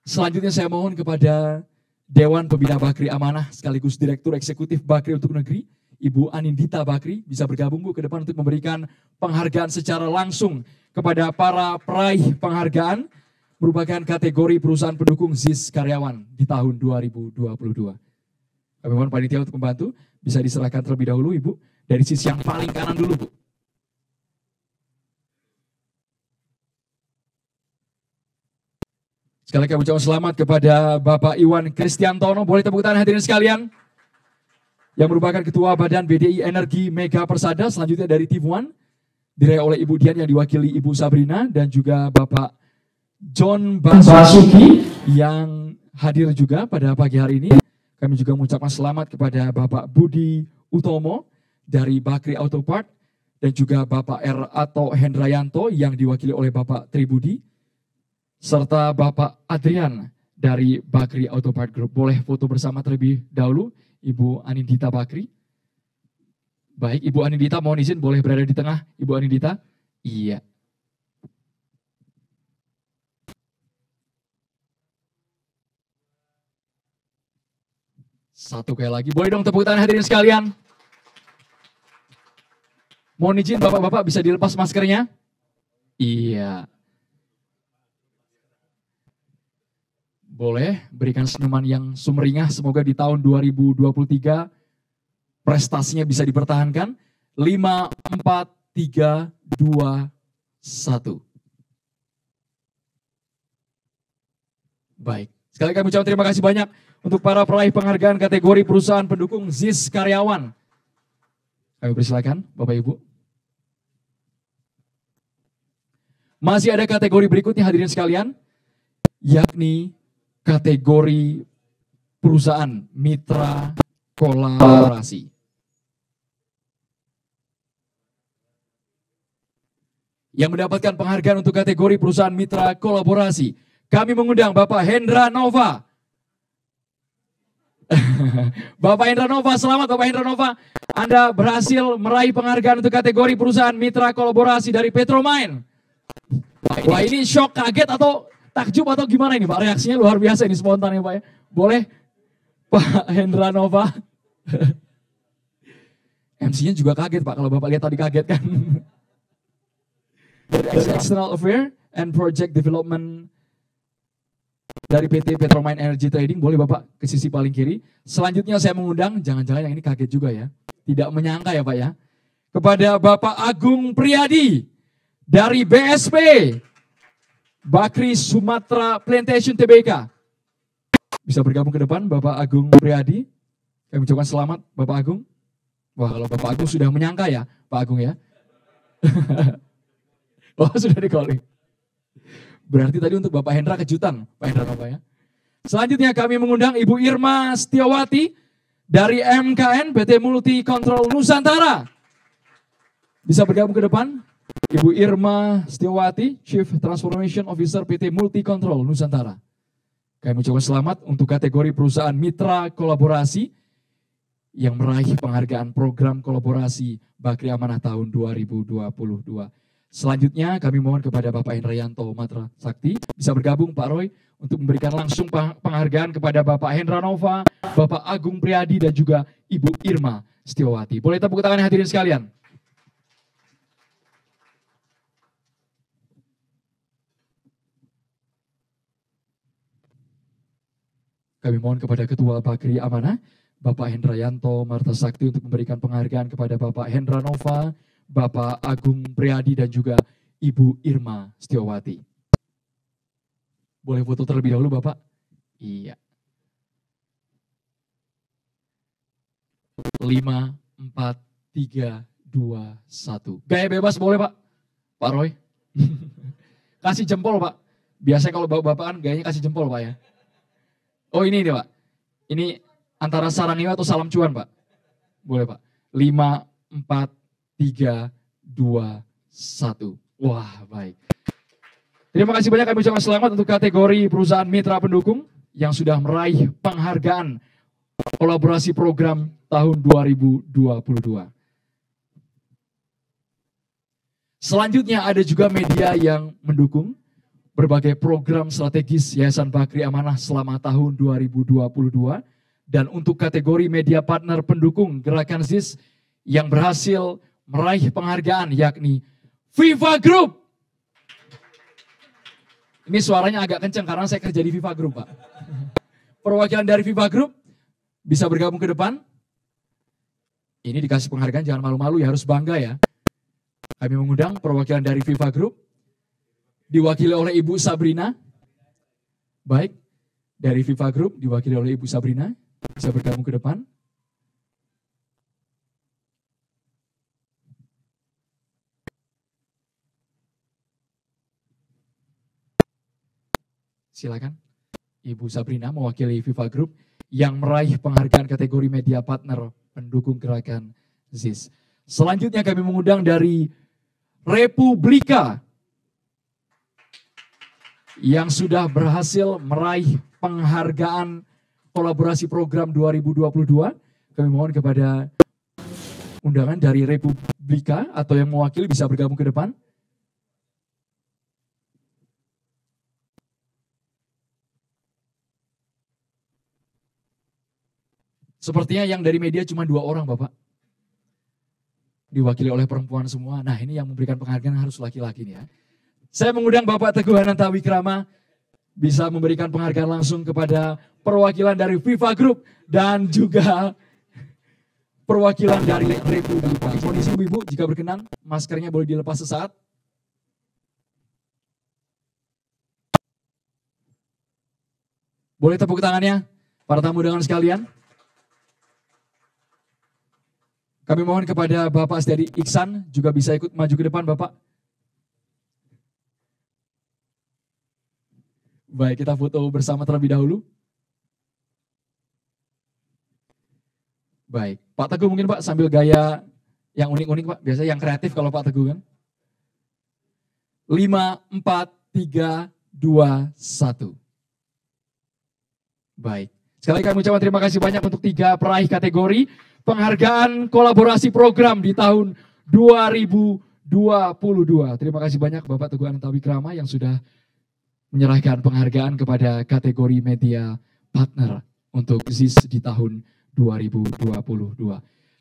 Selanjutnya saya mohon kepada Dewan Pembina Bakri Amanah sekaligus Direktur Eksekutif Bakri untuk Negeri, Ibu Anindita Bakri, bisa bergabung Bu ke depan untuk memberikan penghargaan secara langsung kepada para peraih penghargaan merupakan kategori perusahaan pendukung ZIS Karyawan di tahun 2022. Kami mohon panitia untuk membantu, bisa diserahkan terlebih dahulu Ibu, dari sisi yang paling kanan dulu Bu. Sekali lagi kami ucapkan selamat kepada Bapak Iwan Kristiantono. Boleh tepuk tangan hadirin sekalian. Yang merupakan Ketua Badan BDI Energi Mega Persada. Selanjutnya dari TV1. Diraih oleh Ibu Dian yang diwakili Ibu Sabrina. Dan juga Bapak John Basuki yang hadir juga pada pagi hari ini. Kami juga mengucapkan selamat kepada Bapak Budi Utomo dari Bakri Autopart. Dan juga Bapak R. Ato Hendrayanto yang diwakili oleh Bapak Tribudi. Serta Bapak Adrian dari Bakri Autopart Group. Boleh foto bersama terlebih dahulu, Ibu Anindita Bakri. Baik, Ibu Anindita mohon izin boleh berada di tengah, Ibu Anindita. Iya. Satu kali lagi, boleh dong tepuk tangan hadirin sekalian. Mohon izin Bapak-Bapak bisa dilepas maskernya. Iya. Boleh berikan senyuman yang sumringah, semoga di tahun 2023 prestasinya bisa dipertahankan 5, 4, 3, 2, 1. Baik, sekali kami ucapkan terima kasih banyak untuk para peraih penghargaan kategori perusahaan pendukung ZIS karyawan. Kami persilakan Bapak Ibu. Masih ada kategori berikutnya hadirin sekalian, yakni kategori perusahaan mitra kolaborasi. Yang mendapatkan penghargaan untuk kategori perusahaan mitra kolaborasi, kami mengundang Bapak Hendra Nova. Bapak Hendra Nova, selamat Bapak Hendra Nova. Anda berhasil meraih penghargaan untuk kategori perusahaan mitra kolaborasi dari Petromine. Wah, ini shock, kaget atau takjub atau gimana ini Pak? Reaksinya luar biasa ini, spontan ya Pak ya. Boleh Pak Hendra Nova. MC-nya juga kaget Pak, kalau Bapak lihat tadi kaget kan. External Affair and Project Development dari PT Petromine Energy Trading, boleh Bapak ke sisi paling kiri. Selanjutnya saya mengundang, jangan-jangan yang ini kaget juga ya, tidak menyangka ya Pak ya, kepada Bapak Agung Priyadi dari BSP Bakri Sumatera Plantation Tbk. Bisa bergabung ke depan Bapak Agung Priyadi. Kami ucapkan selamat Bapak Agung. Wah, kalau Bapak Agung sudah menyangka ya Pak Agung ya. Oh, sudah di-calling. Berarti tadi untuk Bapak Hendra kejutan, Pak Hendra Nova ya. Selanjutnya kami mengundang Ibu Irma Setiawati dari MKN PT Multi Control Nusantara. Bisa bergabung ke depan. Ibu Irma Setiawati, Chief Transformation Officer PT Multi Control Nusantara. Kami ucapkan selamat untuk kategori perusahaan mitra kolaborasi yang meraih penghargaan program kolaborasi Bakri Amanah tahun 2022. Selanjutnya kami mohon kepada Bapak Hendrayanto Matra Sakti, bisa bergabung Pak Roy untuk memberikan langsung penghargaan kepada Bapak Hendra Nova, Bapak Agung Priyadi dan juga Ibu Irma Setiawati. Boleh tepuk tangan hadirin sekalian. Kami mohon kepada Ketua Bakri Amanah, Bapak Hendrayanto Marta Sakti untuk memberikan penghargaan kepada Bapak Hendra Nova, Bapak Agung Priyadi dan juga Ibu Irma Setiawati. Boleh foto terlebih dahulu Bapak? Iya. 5, 4, 3, 2, 1. Gaya bebas boleh Pak? Pak Roy? Kasih jempol Pak. Biasanya kalau bapak-bapakan gayanya kasih jempol Pak ya. Oh ini Pak. Ini antara sarang atau salam cuan Pak? Boleh Pak. 5, 4, 3, 2, 1. Wah, baik. Terima kasih banyak, kami ucapkan selamat untuk kategori perusahaan mitra pendukung yang sudah meraih penghargaan kolaborasi program tahun 2022. Selanjutnya ada juga media yang mendukung berbagai program strategis Yayasan Bakri Amanah selama tahun 2022. Dan untuk kategori media partner pendukung Gerakan ZIS yang berhasil meraih penghargaan yakni Viva Group. Ini suaranya agak kencang karena saya kerja di Viva Group Pak. Perwakilan dari Viva Group bisa bergabung ke depan. Ini dikasih penghargaan, jangan malu-malu ya, harus bangga ya. Kami mengundang perwakilan dari Viva Group diwakili oleh Ibu Sabrina. Baik, dari Viva Group diwakili oleh Ibu Sabrina, bisa bergabung ke depan. Silakan, Ibu Sabrina mewakili Viva Group yang meraih penghargaan kategori media partner pendukung Gerakan ZIS. Selanjutnya kami mengundang dari Republika yang sudah berhasil meraih penghargaan kolaborasi program 2022. Kami mohon kepada undangan dari Republika atau yang mewakili bisa bergabung ke depan. Sepertinya yang dari media cuma 2 orang Bapak. Diwakili oleh perempuan semua. Nah ini yang memberikan penghargaan harus laki-laki nih ya. Saya mengundang Bapak Teguh Hananta Wikrama bisa memberikan penghargaan langsung kepada perwakilan dari Viva Group dan juga perwakilan dari Republik. Kondisi ibu-ibu jika berkenan, maskernya boleh dilepas sesaat. Boleh tepuk tangannya, para tamu undangan sekalian. Kami mohon kepada Bapak Asdari Iksan juga bisa ikut maju ke depan, Bapak. Baik, kita foto bersama terlebih dahulu. Baik, Pak Teguh mungkin Pak sambil gaya yang unik-unik Pak. Biasanya yang kreatif kalau Pak Teguh kan. 5, 4, 3, 2, 1. Baik, sekali lagi kami ucapkan terima kasih banyak untuk 3 peraih kategori penghargaan kolaborasi program di tahun 2022. Terima kasih banyak Bapak Teguh Anantawikrama yang sudah menyerahkan penghargaan kepada kategori media partner untuk ZIS di tahun 2022.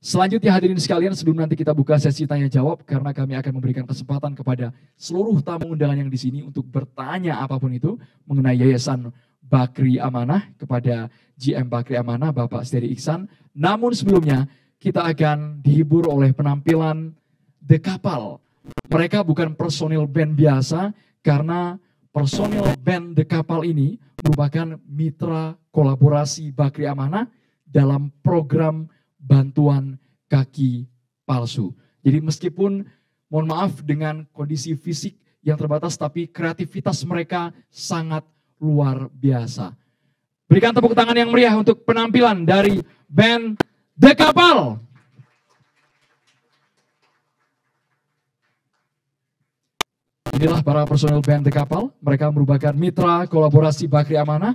Selanjutnya hadirin sekalian, sebelum nanti kita buka sesi tanya jawab, karena kami akan memberikan kesempatan kepada seluruh tamu undangan yang di sini untuk bertanya apapun itu mengenai Yayasan Bakri Amanah kepada GM Bakri Amanah Bapak Asdari Iksan. Namun sebelumnya kita akan dihibur oleh penampilan The Couple. Mereka bukan personil band biasa karena personil band The Couple ini merupakan mitra kolaborasi Bakri Amanah dalam program bantuan kaki palsu. Jadi meskipun mohon maaf dengan kondisi fisik yang terbatas, tapi kreativitas mereka sangat luar biasa. Berikan tepuk tangan yang meriah untuk penampilan dari band The Couple. Inilah para personel band The Couple. Mereka merupakan mitra kolaborasi Bakri Amanah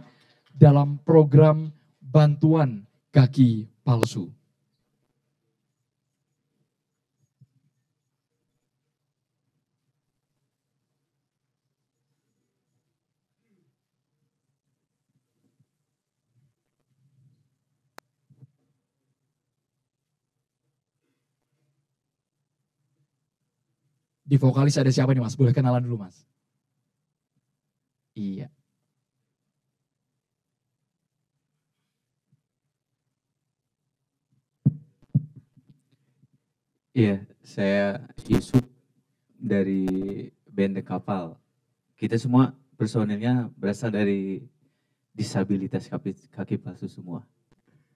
dalam program bantuan kaki palsu. Di vokalis ada siapa nih Mas? Boleh kenalan dulu Mas. Iya. Iya, saya Yusuf dari band The Couple. Kita semua personilnya berasal dari disabilitas kaki palsu semua.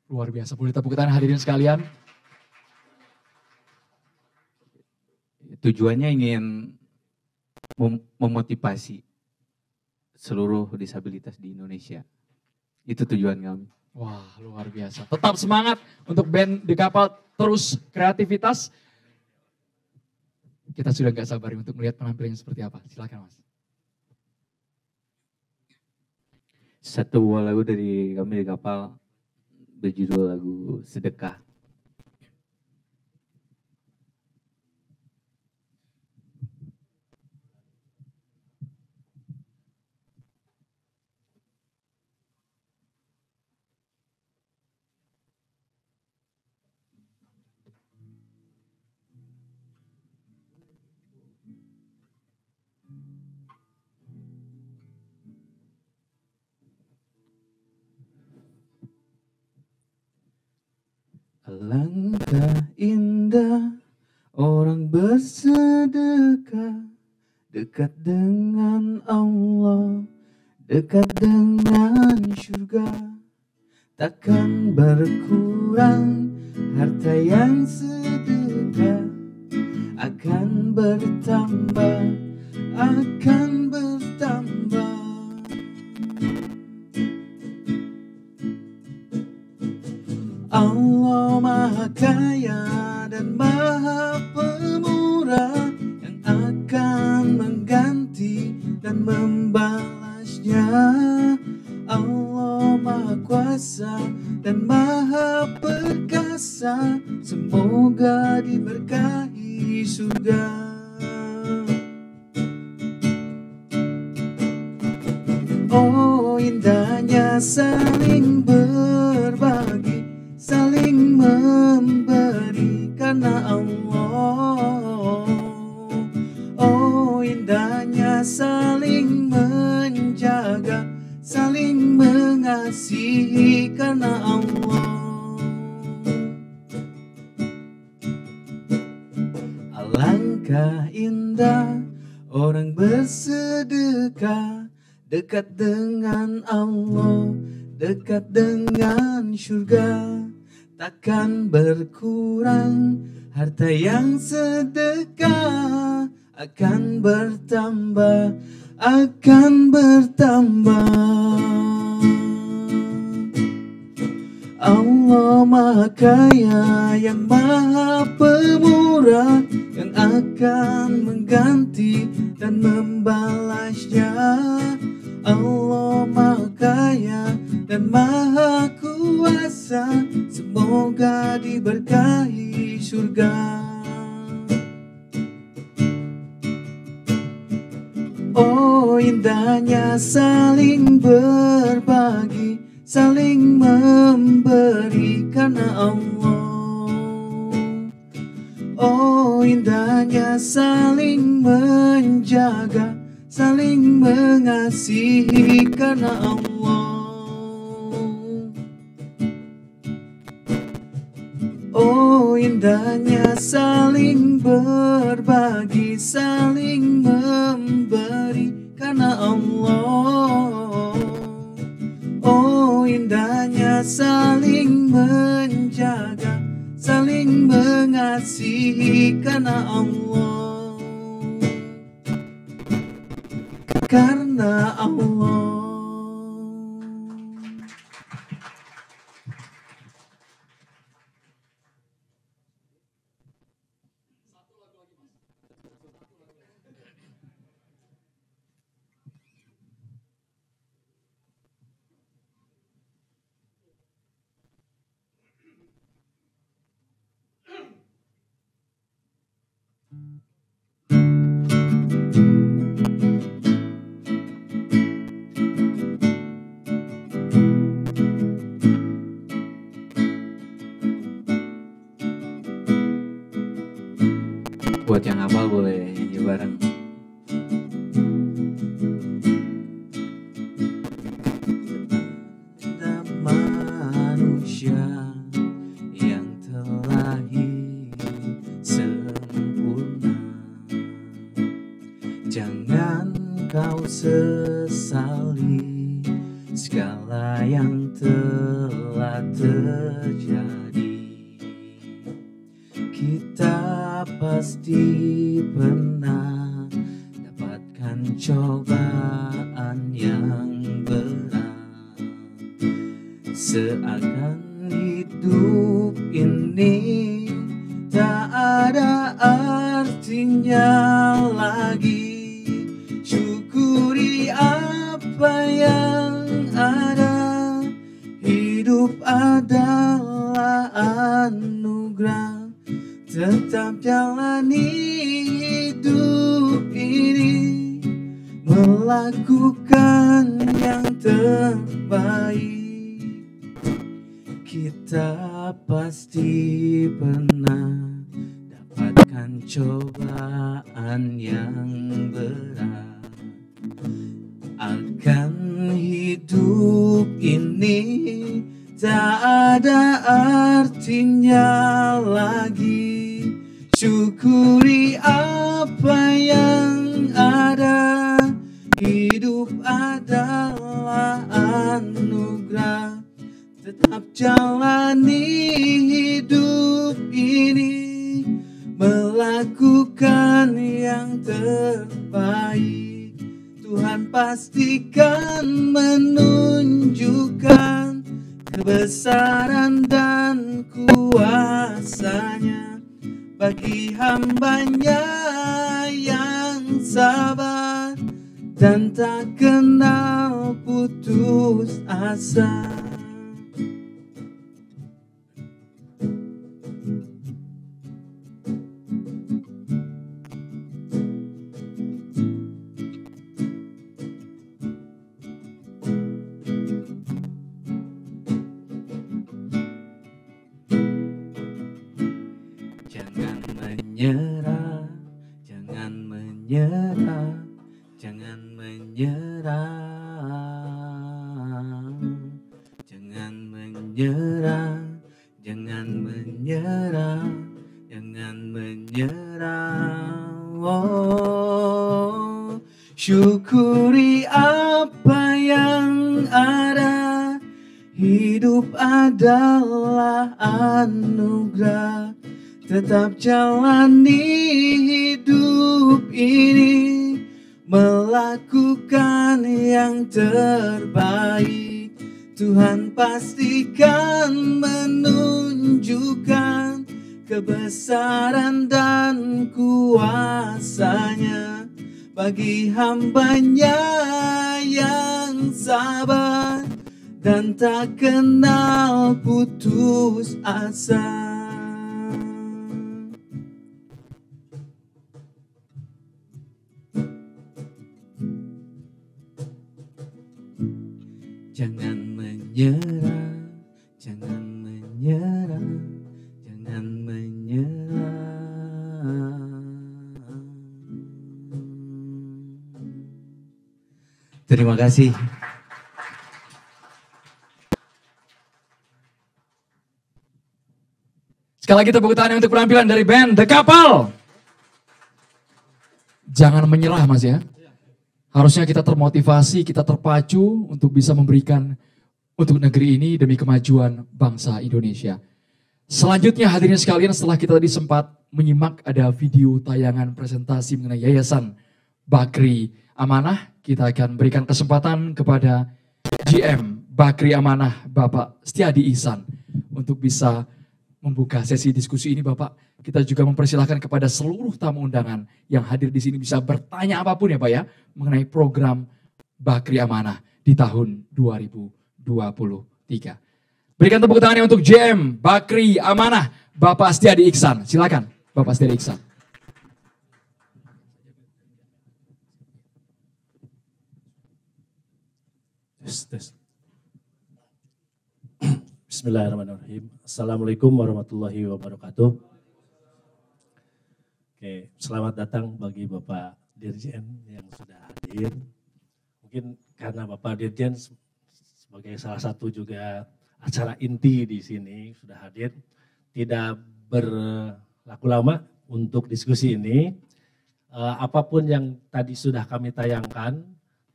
Luar biasa, boleh tepuk tangan hadirin sekalian. Tujuannya ingin memotivasi seluruh disabilitas di Indonesia. Itu tujuan kami. Wah, luar biasa. Tetap semangat untuk band The Couple, terus kreativitas. Kita sudah gak sabar untuk melihat penampilannya seperti apa. Silakan Mas. Satu buah lagu dari kami The Couple berjudul lagu Sedekah. Alangkah indah orang bersedekah, dekat dengan Allah, dekat dengan surga. Takkan berkurang harta yang sedekah, akan bertambah, akan bertambah. Allah Maha Kaya dan Maha Pemurah, yang akan mengganti dan membalasnya. Allah Maha Kuasa dan Maha Perkasa, semoga diberkahi surga. Oh indahnya saling berbagi, saling memberi karena Allah. Oh indahnya saling menjaga, saling mengasihi karena Allah. Alangkah indah orang bersedekah, dekat dengan Allah, dekat dengan surga. Takkan berkurang harta yang sedekah, akan bertambah, akan bertambah. Allah Maha Kaya yang Maha Pemurah, yang akan mengganti dan membalasnya. Allah Maha Kaya dan Maha Kuasa, semoga diberkahi surga. Oh indahnya saling berbagi, saling memberi karena Allah. Oh indahnya saling menjaga, saling mengasihi karena Allah. Oh indahnya saling berbagi, saling memberi karena Allah. Oh indahnya saling menjaga, saling mengasihi karena Allah. Karena Allah. Buat yang hafal boleh nyanyi bareng. Ada manusia yang terlahir sempurna, jangan kau sesali segala yang telah terjadi. Kita pasti pernah dapatkan cobaan yang berat, seakan hidup ini tak ada artinya lagi. Syukuri apa yang ada, hidup adalah anugerah. Tetap jalani hidup ini, melakukan yang terbaik. Kita pasti pernah dapatkan cobaan yang berat. Akan hidup ini tak ada artinya lagi. Syukuri apa yang ada, hidup adalah anugerah. Tetap jalani hidup ini, melakukan yang terbaik. Tuhan pastikan menunjukkan kebesaran dan kuasa-Nya bagi hamba-Nya yang sabar dan tak kenal putus asa. Menyerah, jangan menyerah, jangan menyerah, jangan menyerah, jangan menyerah, jangan menyerah. oh, syukuri apa yang ada. Hidup adalah anugerah. Tetap jalani hidup ini, melakukan yang terbaik. Tuhan pastikan menunjukkan kebesaran dan kuasa-Nya bagi hamba-Nya yang sabar dan tak kenal putus asa. Jangan menyerah, jangan menyerah, jangan menyerah. Terima kasih. Sekali lagi tepuk tangan untuk penampilan dari band The Kapal. Jangan menyerah Mas ya. Harusnya kita termotivasi, kita terpacu untuk bisa memberikan untuk negeri ini demi kemajuan bangsa Indonesia. Selanjutnya hadirin sekalian, setelah kita tadi sempat menyimak ada video tayangan presentasi mengenai Yayasan Bakri Amanah, kita akan berikan kesempatan kepada GM Bakri Amanah Bapak Setiadi Ihsan untuk bisa membuka sesi diskusi ini. Bapak, kita juga mempersilahkan kepada seluruh tamu undangan yang hadir di sini bisa bertanya apapun ya Pak ya, mengenai program Bakri Amanah di tahun 2023. Berikan tepuk tangannya untuk GM Bakri Amanah Bapak Setiadi Ihsan. Silakan Bapak Setiadi Ihsan. Bismillahirrahmanirrahim. Assalamualaikum warahmatullahi wabarakatuh. Oke, selamat datang bagi Bapak Dirjen yang sudah hadir. Mungkin karena Bapak Dirjen sebagai salah satu juga acara inti di sini sudah hadir, tidak berlaku lama untuk diskusi ini. Apapun yang tadi sudah kami tayangkan,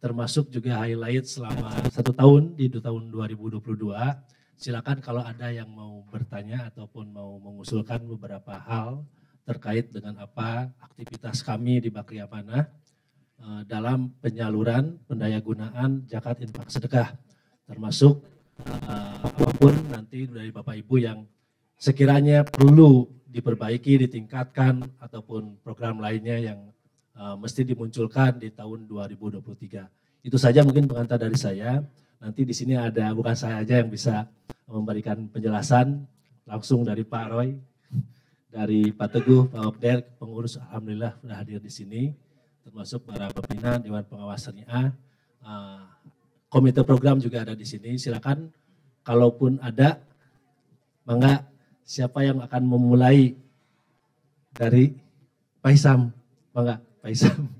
termasuk juga highlight selama 1 tahun di tahun 2022. Silakan kalau ada yang mau bertanya ataupun mau mengusulkan beberapa hal terkait dengan apa aktivitas kami di Bakri Amanah dalam penyaluran pendayagunaan zakat infak sedekah, termasuk apapun nanti dari Bapak Ibu yang sekiranya perlu diperbaiki, ditingkatkan ataupun program lainnya yang mesti dimunculkan di tahun 2023. Itu saja mungkin pengantar dari saya. Nanti di sini ada bukan saya aja yang bisa memberikan penjelasan langsung dari Pak Roy, dari Pak Teguh, Pak Okder, pengurus alhamdulillah sudah hadir di sini, termasuk para pimpinan Dewan Pengawas Syariah, komite program juga ada di sini. Silakan kalaupun ada, mangga siapa yang akan memulai dari Pak Isam, mangga Pak Isam.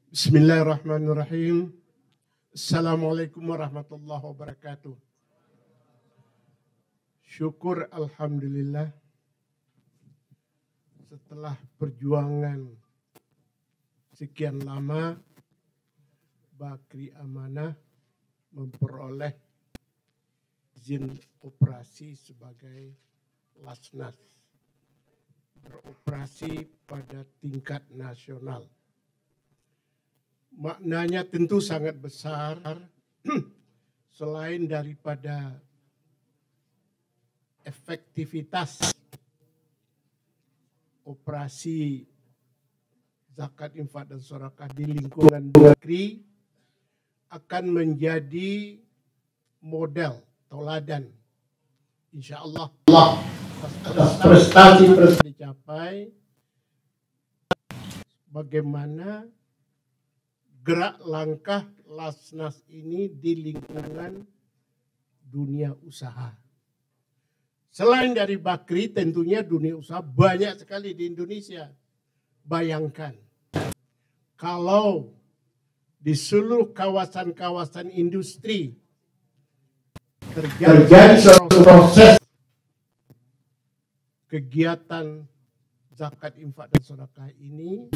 Bismillahirrahmanirrahim. Assalamualaikum warahmatullahi wabarakatuh. Syukur alhamdulillah setelah perjuangan sekian lama Bakri Amanah memperoleh izin operasi sebagai Lasnas, beroperasi pada tingkat nasional. Maknanya tentu sangat besar, selain daripada efektivitas operasi zakat infak dan sedekah di lingkungan Bakri akan menjadi model tauladan. Insya Allah prestasi dicapai, bagaimana gerak langkah Lasnas ini di lingkungan dunia usaha. Selain dari Bakri, tentunya dunia usaha banyak sekali di Indonesia. Bayangkan, kalau di seluruh kawasan-kawasan industri terjadi suatu proses kegiatan zakat, infak, dan sedekah ini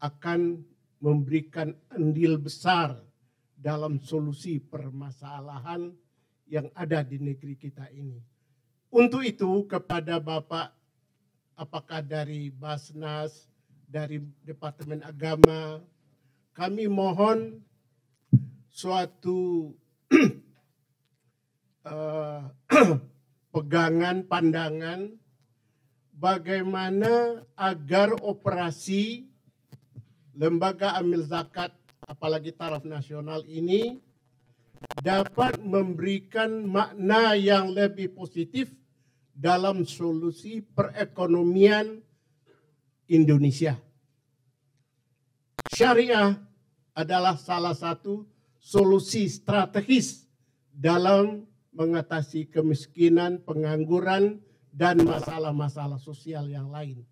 akan memberikan andil besar dalam solusi permasalahan yang ada di negeri kita ini. Untuk itu kepada Bapak, apakah dari Basnas, dari Departemen Agama, kami mohon suatu pegangan, pandangan bagaimana agar operasi lembaga amil zakat, apalagi taraf nasional ini, dapat memberikan makna yang lebih positif dalam solusi perekonomian Indonesia. Syariah adalah salah satu solusi strategis dalam mengatasi kemiskinan, pengangguran, dan masalah-masalah sosial yang lain.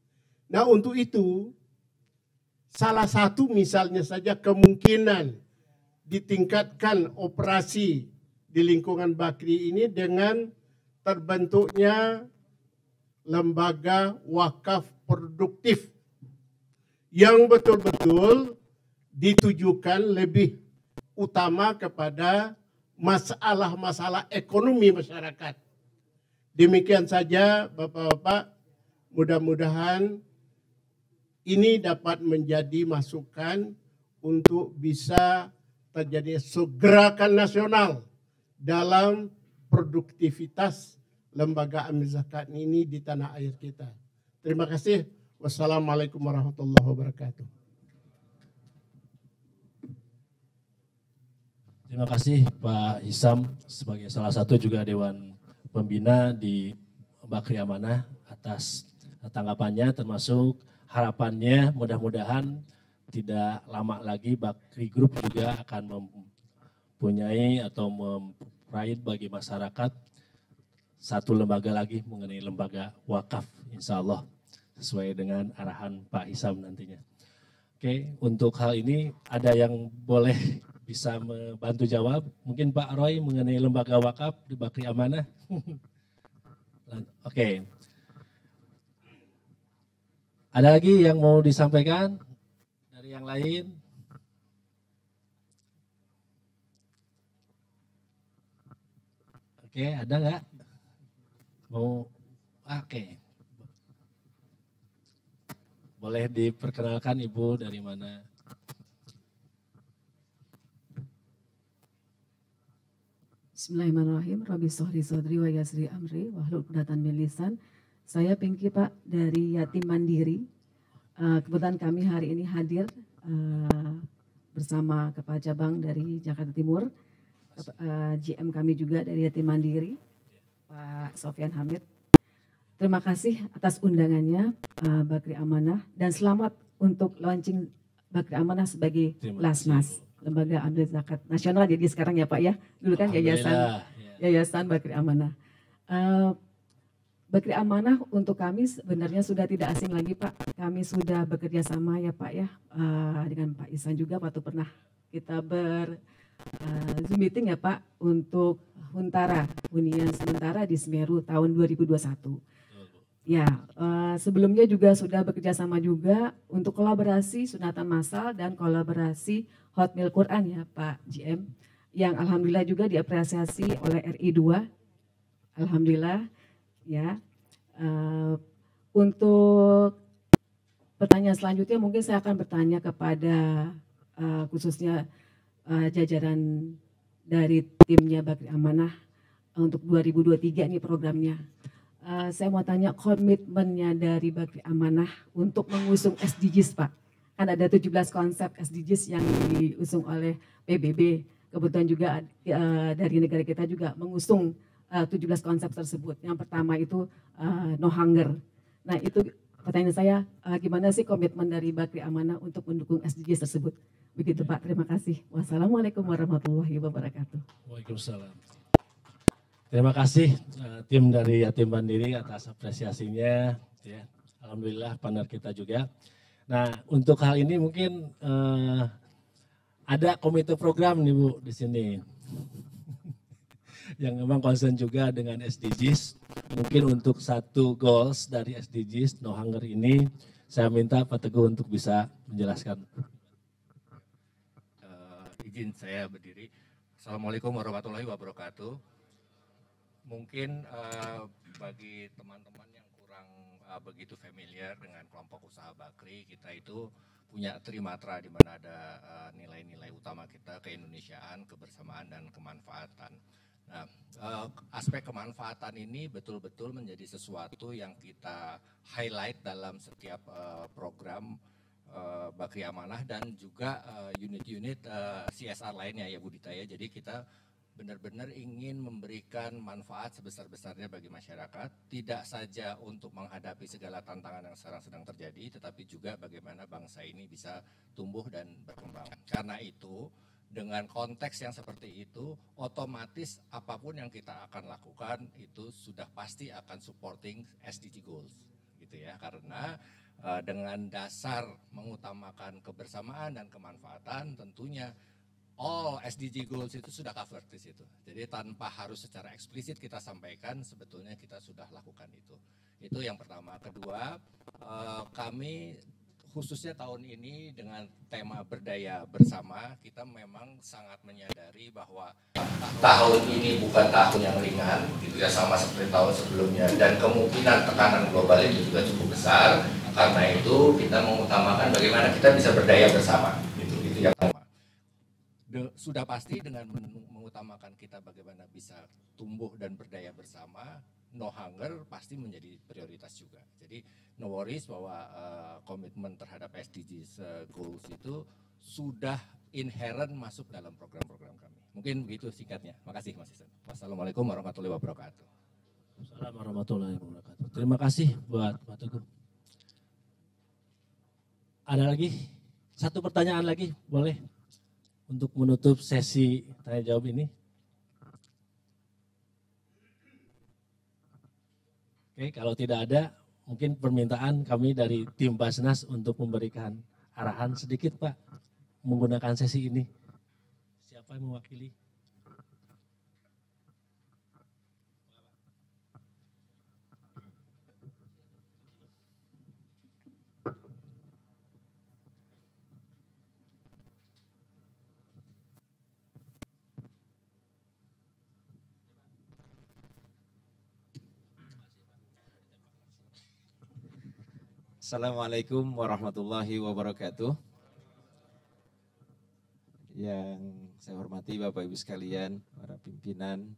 Nah, untuk itu, salah satu misalnya saja kemungkinan ditingkatkan operasi di lingkungan Bakri ini dengan terbentuknya lembaga wakaf produktif yang betul-betul ditujukan lebih utama kepada masalah-masalah ekonomi masyarakat. Demikian saja Bapak-Bapak, mudah-mudahan ini dapat menjadi masukan untuk bisa terjadi gerakan nasional dalam produktivitas lembaga amil zakat ini di tanah air kita. Terima kasih. Wassalamualaikum warahmatullahi wabarakatuh. Terima kasih Pak Hisam sebagai salah satu juga Dewan Pembina di Bakri Amanah atas tanggapannya, termasuk harapannya mudah-mudahan tidak lama lagi Bakri Group juga akan mempunyai atau memprovide bagi masyarakat satu lembaga lagi mengenai lembaga wakaf, insya Allah sesuai dengan arahan Pak Hisam nantinya. Oke, untuk hal ini ada yang boleh bisa membantu jawab? Mungkin Pak Roy mengenai lembaga wakaf di Bakri Amanah. Oke. Ada lagi yang mau disampaikan dari yang lain? Oke, ada nggak? Mau? Oke. Boleh diperkenalkan Ibu dari mana? Bismillahirrahmanirrahim. Rabbi sohri sodri wa yasri amri wahlul uqdatan min lisan. Saya Pinky Pak dari Yatim Mandiri. Kebetulan kami hari ini hadir bersama Kepala Cabang dari Jakarta Timur. GM kami juga dari Yatim Mandiri, Pak Sofyan Hamid. Terima kasih atas undangannya Bakri Amanah dan selamat untuk launching Bakri Amanah sebagai Lasnas, Lembaga Amil Zakat Nasional. Jadi sekarang ya Pak ya, dulu kan Yayasan Bakri Amanah. Bakri Amanah untuk kami sebenarnya sudah tidak asing lagi Pak. Kami sudah bekerja sama ya Pak ya dengan Pak Ihsan juga waktu pernah kita Zoom meeting ya Pak untuk Huntara, hunian sementara di Semeru tahun 2021. Ya, sebelumnya juga sudah bekerja sama juga untuk kolaborasi sunatan massal dan kolaborasi Hot Meal Quran ya Pak GM, yang alhamdulillah juga diapresiasi oleh RI2. Alhamdulillah ya. Untuk pertanyaan selanjutnya mungkin saya akan bertanya kepada khususnya jajaran dari timnya Bakri Amanah untuk 2023 ini programnya. Saya mau tanya komitmennya dari Bakri Amanah untuk mengusung SDGs Pak. Kan ada 17 konsep SDGs yang diusung oleh PBB. Kebetulan juga dari negara kita juga mengusung 17 konsep tersebut. Yang pertama itu no hunger. Nah itu pertanyaan saya, gimana sih komitmen dari Bakri Amanah untuk mendukung SDGs tersebut? Begitu Pak, terima kasih. Wassalamualaikum warahmatullahi wabarakatuh. Waalaikumsalam. Terima kasih tim dari Yatim Mandiri atas apresiasinya. Ya. Alhamdulillah partner kita juga. Nah untuk hal ini mungkin ada komite program nih Bu di sini. yang memang concern juga dengan SDGs. Mungkin untuk satu goals dari SDGs No Hunger ini, saya minta Pak Teguh untuk bisa menjelaskan. Izin saya berdiri. Assalamualaikum warahmatullahi wabarakatuh. Mungkin bagi teman-teman yang kurang begitu familiar dengan kelompok usaha Bakri, kita itu punya trimatra di mana ada nilai-nilai utama kita, keindonesiaan, kebersamaan, dan kemanfaatan. Nah, aspek kemanfaatan ini betul-betul menjadi sesuatu yang kita highlight dalam setiap program Bakri Amanah dan juga unit-unit CSR lainnya ya Bu Dita ya. Jadi kita benar-benar ingin memberikan manfaat sebesar-besarnya bagi masyarakat, tidak saja untuk menghadapi segala tantangan yang sekarang sedang terjadi, tetapi juga bagaimana bangsa ini bisa tumbuh dan berkembang. Karena itu, dengan konteks yang seperti itu, otomatis apapun yang kita akan lakukan itu sudah pasti akan supporting SDG goals, gitu ya. Karena dengan dasar mengutamakan kebersamaan dan kemanfaatan, tentunya all SDG goals itu sudah covered di situ. Jadi tanpa harus secara eksplisit kita sampaikan, sebetulnya kita sudah lakukan itu. Itu yang pertama. Kedua, kami khususnya tahun ini dengan tema berdaya bersama, kita memang sangat menyadari bahwa tahun ini bukan tahun yang ringan, gitu ya, sama seperti tahun sebelumnya. Dan kemungkinan tekanan global itu juga cukup besar. Karena itu kita mengutamakan bagaimana kita bisa berdaya bersama. Itu yang pertama. Sudah pasti dengan mengutamakan kita bagaimana bisa tumbuh dan berdaya bersama, no hunger pasti menjadi prioritas juga. Jadi no worries bahwa komitmen terhadap SDGs goals itu sudah inherent masuk dalam program-program kami. Mungkin begitu singkatnya. Makasih Mas Isan. Wassalamualaikum warahmatullahi wabarakatuh. Assalamualaikum warahmatullahi wabarakatuh. Terima kasih buat Pak Teguh. Ada lagi? Satu pertanyaan lagi, boleh? Untuk menutup sesi tanya jawab ini. Oke, kalau tidak ada, mungkin permintaan kami dari tim Basnas untuk memberikan arahan sedikit Pak, menggunakan sesi ini. Siapa yang mewakili? Assalamualaikum warahmatullahi wabarakatuh. Yang saya hormati Bapak Ibu sekalian, para pimpinan,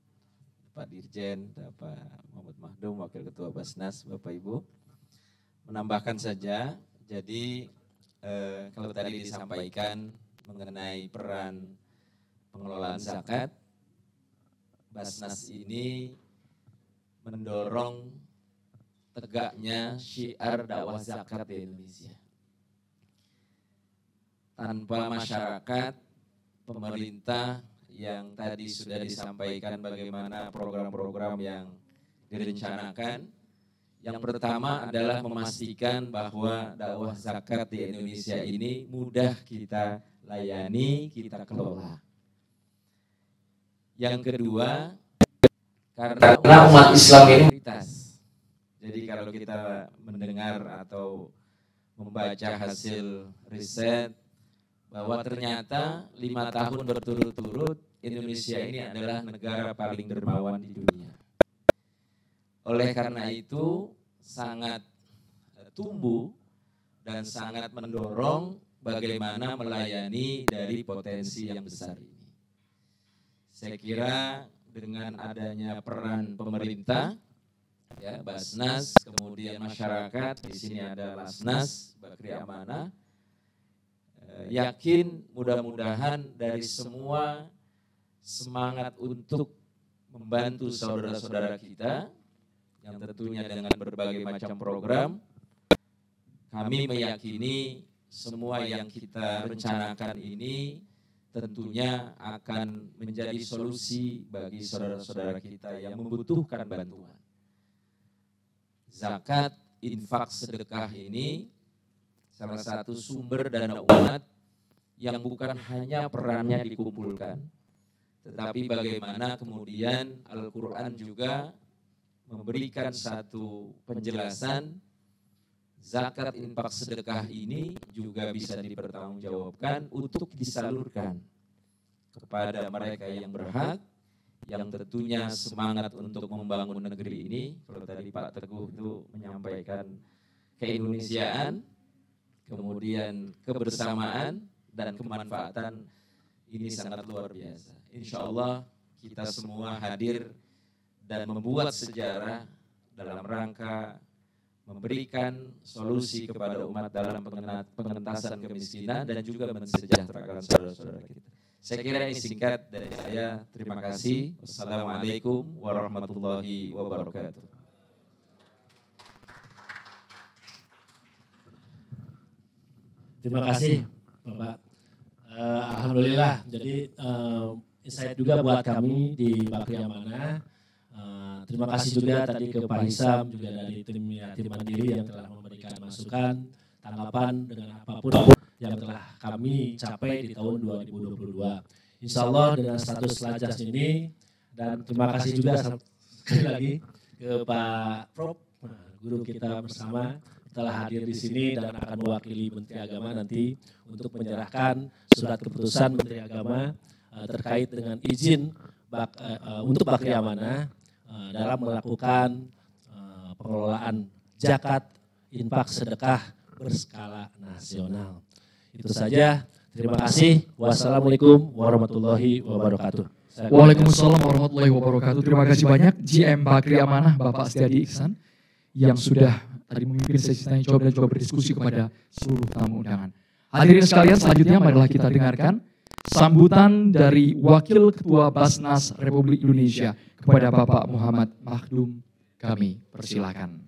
Pak Dirjen, Bapak Muhammad Mahdum, Wakil Ketua Basnas, Bapak Ibu. Menambahkan saja, jadi kalau tadi disampaikan mengenai peran pengelolaan zakat, Basnas ini mendorong tegaknya syiar dakwah zakat di Indonesia. Tanpa masyarakat, pemerintah yang tadi sudah disampaikan bagaimana program-program yang direncanakan, yang pertama adalah memastikan bahwa dakwah zakat di Indonesia ini mudah kita layani, kita kelola. Yang kedua, karena umat Islam ini minoritas. Jadi kalau kita mendengar atau membaca hasil riset bahwa ternyata 5 tahun berturut-turut Indonesia ini adalah negara paling dermawan di dunia. Oleh karena itu sangat tumbuh dan sangat mendorong bagaimana melayani dari potensi yang besar ini. Saya kira dengan adanya peran pemerintah, ya, Basnas, kemudian masyarakat, di sini ada Lasnas, Bakri Amanah, yakin mudah-mudahan dari semua semangat untuk membantu saudara-saudara kita, yang tentunya dengan berbagai macam program, kami meyakini semua yang kita rencanakan ini tentunya akan menjadi solusi bagi saudara-saudara kita yang membutuhkan bantuan. Zakat, infak, sedekah ini salah satu sumber dana umat yang bukan hanya perannya dikumpulkan, tetapi bagaimana kemudian Al-Quran juga memberikan satu penjelasan zakat infak sedekah ini juga bisa dipertanggungjawabkan untuk disalurkan kepada mereka yang berhak, yang tentunya semangat untuk membangun negeri ini. Kalau tadi Pak Teguh itu menyampaikan keindonesiaan, kemudian kebersamaan dan kemanfaatan, ini sangat luar biasa. Insya Allah kita semua hadir dan membuat sejarah dalam rangka memberikan solusi kepada umat dalam pengentasan kemiskinan dan juga mensejahterakan saudara-saudara kita. Saya kira ini singkat dari saya. Terima kasih. Wassalamualaikum warahmatullahi wabarakatuh. Terima kasih Bapak. Alhamdulillah, jadi insight juga buat kami di Bakri Amanah. Terima kasih juga tadi ke Pak Hisam, juga dari tim Yatim Mandiri yang telah memberikan masukan, tanggapan dengan apapun yang telah kami capai di tahun 2022. Insya Allah dengan status Lajas ini, dan terima kasih juga sekali lagi ke Pak Prof, guru kita bersama, telah hadir di sini dan akan mewakili Menteri Agama nanti untuk menyerahkan surat keputusan Menteri Agama terkait dengan izin untuk Bakri Amanah dalam melakukan pengelolaan zakat infak sedekah berskala nasional. Itu saja. Terima kasih. Wassalamualaikum warahmatullahi wabarakatuh. Waalaikumsalam warahmatullahi wabarakatuh. Terima kasih banyak GM Bakri Amanah Bapak Setiadi Ihsan yang sudah tadi memimpin sesi tanya jawab dan juga berdiskusi kepada seluruh tamu undangan. Hadirin sekalian, selanjutnya marilah kita dengarkan sambutan dari Wakil Ketua Basnas Republik Indonesia kepada Bapak Muhammad Makhdum. Kami persilakan.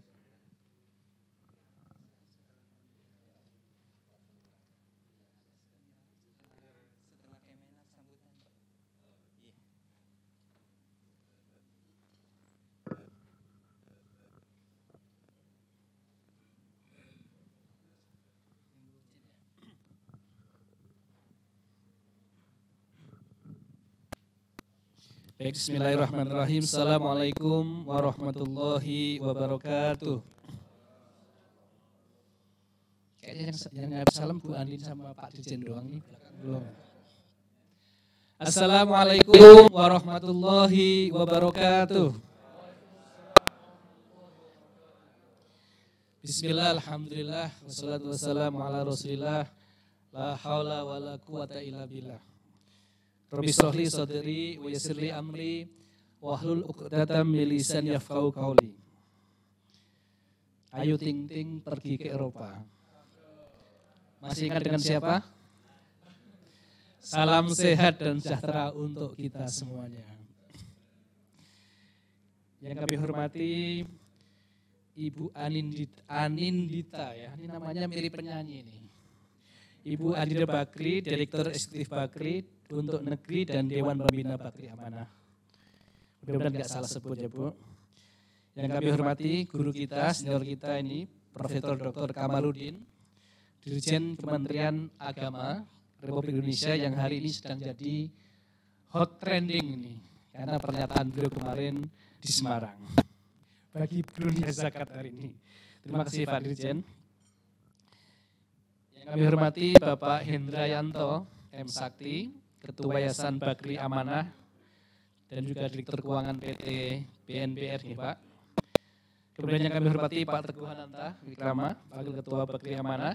Baik, bismillahirrahmanirrahim. Assalamualaikum warahmatullahi wabarakatuh. Kayaknya yang habis salam Bu Andin sama Pak Dirjen doang nih. Belum. Assalamualaikum warahmatullahi wabarakatuh. Bismillah, alhamdulillah, wassalatu wassalamu ala rasulillah, la haula wa la quwata illa billah. Rabbi shrahli sadri wa yassirli amri wahlul 'uqdatam min lisani yafqahu qawli. Ayu Ting Ting pergi ke Eropa. Masih ingat dengan siapa? Salam sehat dan sejahtera untuk kita semuanya. Yang kami hormati Ibu Anindita ya, ini namanya mirip penyanyi ini. Ibu Anindita Bakri, Direktur Eksekutif Bakri untuk Negeri dan Dewan Pembina Bakri Amanah. Mudah-mudahan tidak salah sebut ya Bu. Yang kami hormati guru kita, senior kita ini, Profesor Dr. Kamaludin, Dirjen Kementerian Agama Republik Indonesia yang hari ini sedang jadi hot trending ini. Karena pernyataan beliau kemarin di Semarang. Bagi dunia zakat hari ini. Terima kasih Pak Dirjen. Yang kami hormati Bapak Hendrayanto M. Sakti, Ketua Yayasan Bakri Amanah dan juga Direktur Keuangan PT BNPR nih Pak. Kemudian yang kami hormati Pak Teguh Hananta Wikrama, Wakil Ketua Bakri Amanah.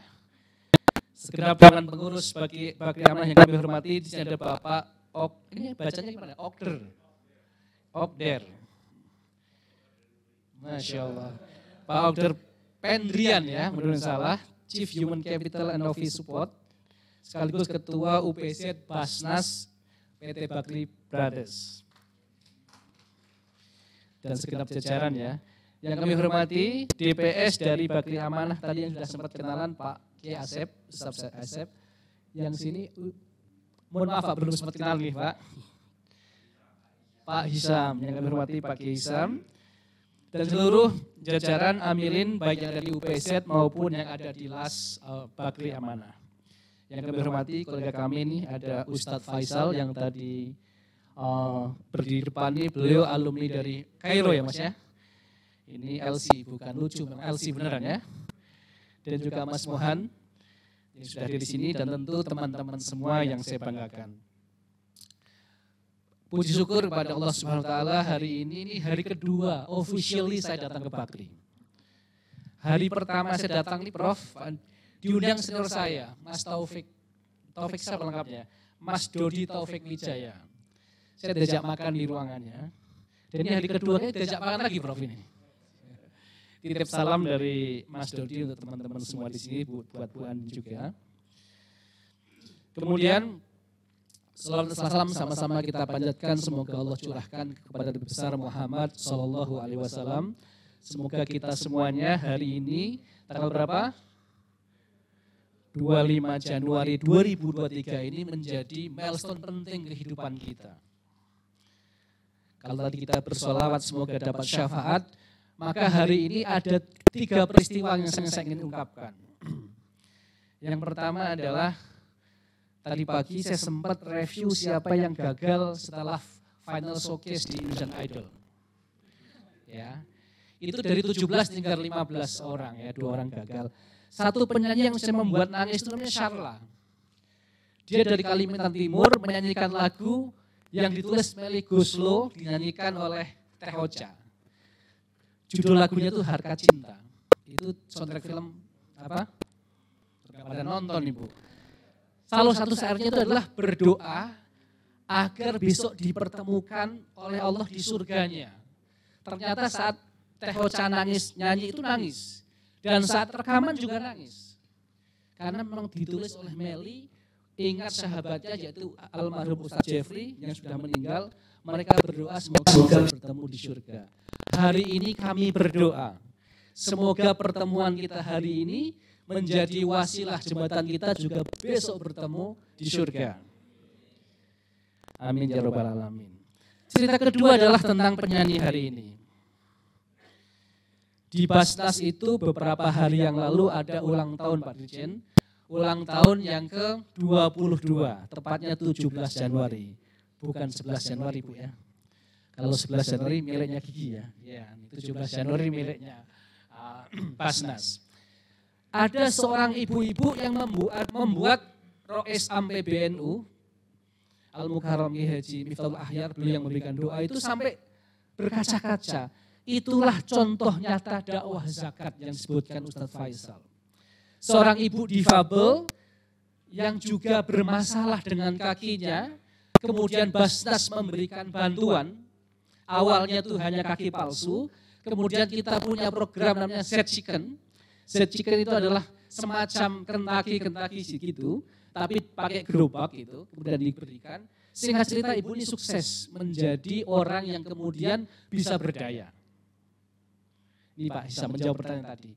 Segenap dewan pengurus Bakri Amanah yang kami hormati, di sini ada Bapak ini bacanya gimana? Okder. Masya Allah. Pak Okder Pendrian ya, menurut salah, Chief Human Capital and Office Support, sekaligus Ketua UPZ Basnas PT Bakri Brothers. Dan segenap jajaran ya. Yang kami hormati DPS dari Bakri Amanah tadi yang sudah sempat kenalan Pak Kiai Asep, Ustaz Asep. Yang sini, mohon maaf Pak, belum sempat kenal nih Pak. Pak Hisam, yang kami hormati Pak Kiai Hisam. Dan seluruh jajaran amilin baik yang ada di UPZ maupun yang ada di LAS Bakri Amanah. Yang kami hormati kolega kami ini ada Ustadz Faisal yang tadi berdiri depan ini beliau alumni dari Kairo ya Mas ya. Ini LC, bukan lucu, memang LC beneran ya. Dan juga Mas Mohan yang sudah hadir di sini dan tentu teman-teman semua yang saya banggakan. Puji syukur kepada Allah Subhanahu wa taala, hari ini hari kedua officially saya datang ke Bakri. Hari pertama saya datang nih Prof, diundang senior saya, Mas Taufik siapa lengkapnya? Mas Dodi Taufik Wijaya. Saya diajak makan di ruangannya. Dan ini hari kedua diajak makan lagi Prof ini. Titip salam dari Mas Dodi untuk teman-teman semua di sini, buat Bu An juga. Kemudian salam sama-sama kita panjatkan, semoga Allah curahkan kepada Nabi besar Muhammad Sallallahu Alaihi Wasallam. Semoga kita semuanya hari ini tanggal berapa? 25 Januari 2023 ini menjadi milestone penting kehidupan kita. Kalau tadi kita bersolawat semoga dapat syafaat, maka hari ini ada 3 peristiwa yang saya ingin ungkapkan. Yang pertama adalah tadi pagi saya sempat review siapa yang gagal setelah final showcase di Indonesian Idol. Ya, itu dari 17 tinggal 15 orang ya, 2 orang gagal. Satu penyanyi yang saya membuat nangis itu namanya Sharla. Dia dari Kalimantan Timur menyanyikan lagu yang ditulis Melly Goeslaw, dinyanyikan oleh Teh Ocha. Judul lagunya itu Harkat Cinta. Itu soundtrack film apa? Pada nonton Ibu. Salah satu syairnya itu adalah berdoa agar besok dipertemukan oleh Allah di surganya. Ternyata saat Teh Ocha nangis, nyanyi itu nangis. Dan saat rekaman juga nangis. Karena memang ditulis oleh Melly, ingat sahabatnya yaitu almarhum Ustadz Jeffrey yang sudah meninggal. Mereka berdoa semoga bertemu di surga. Hari ini kami berdoa, semoga pertemuan kita hari ini menjadi wasilah jembatan kita juga besok bertemu di surga. Amin ya rabbal alamin. Cerita kedua adalah tentang penyanyi hari ini. Di Basnas itu beberapa hari yang lalu ada ulang tahun Pak Dirjen, ulang tahun yang ke-22, tepatnya 17 Januari. Bukan 11 Januari Bu ya. Kalau 11 Januari miliknya Gigi ya. Ya, 17 Januari miliknya Basnas. Ada seorang ibu-ibu yang membuat Rois Am PBNU, Al-Mukarram Haji Miftahul Ahyar, beliau yang memberikan doa itu sampai berkaca-kaca. Itulah contoh nyata dakwah zakat yang disebutkan Ustadz Faisal. Seorang ibu difabel yang juga bermasalah dengan kakinya, kemudian Basnas memberikan bantuan, awalnya itu hanya kaki palsu, kemudian kita punya program namanya Z-Chicken. Z-Chicken itu adalah semacam Kentucky gitu, tapi pakai gerobak gitu, kemudian diberikan. Singkat cerita ibu ini sukses menjadi orang yang kemudian bisa berdaya. Ini Pak bisa menjawab pertanyaan tadi.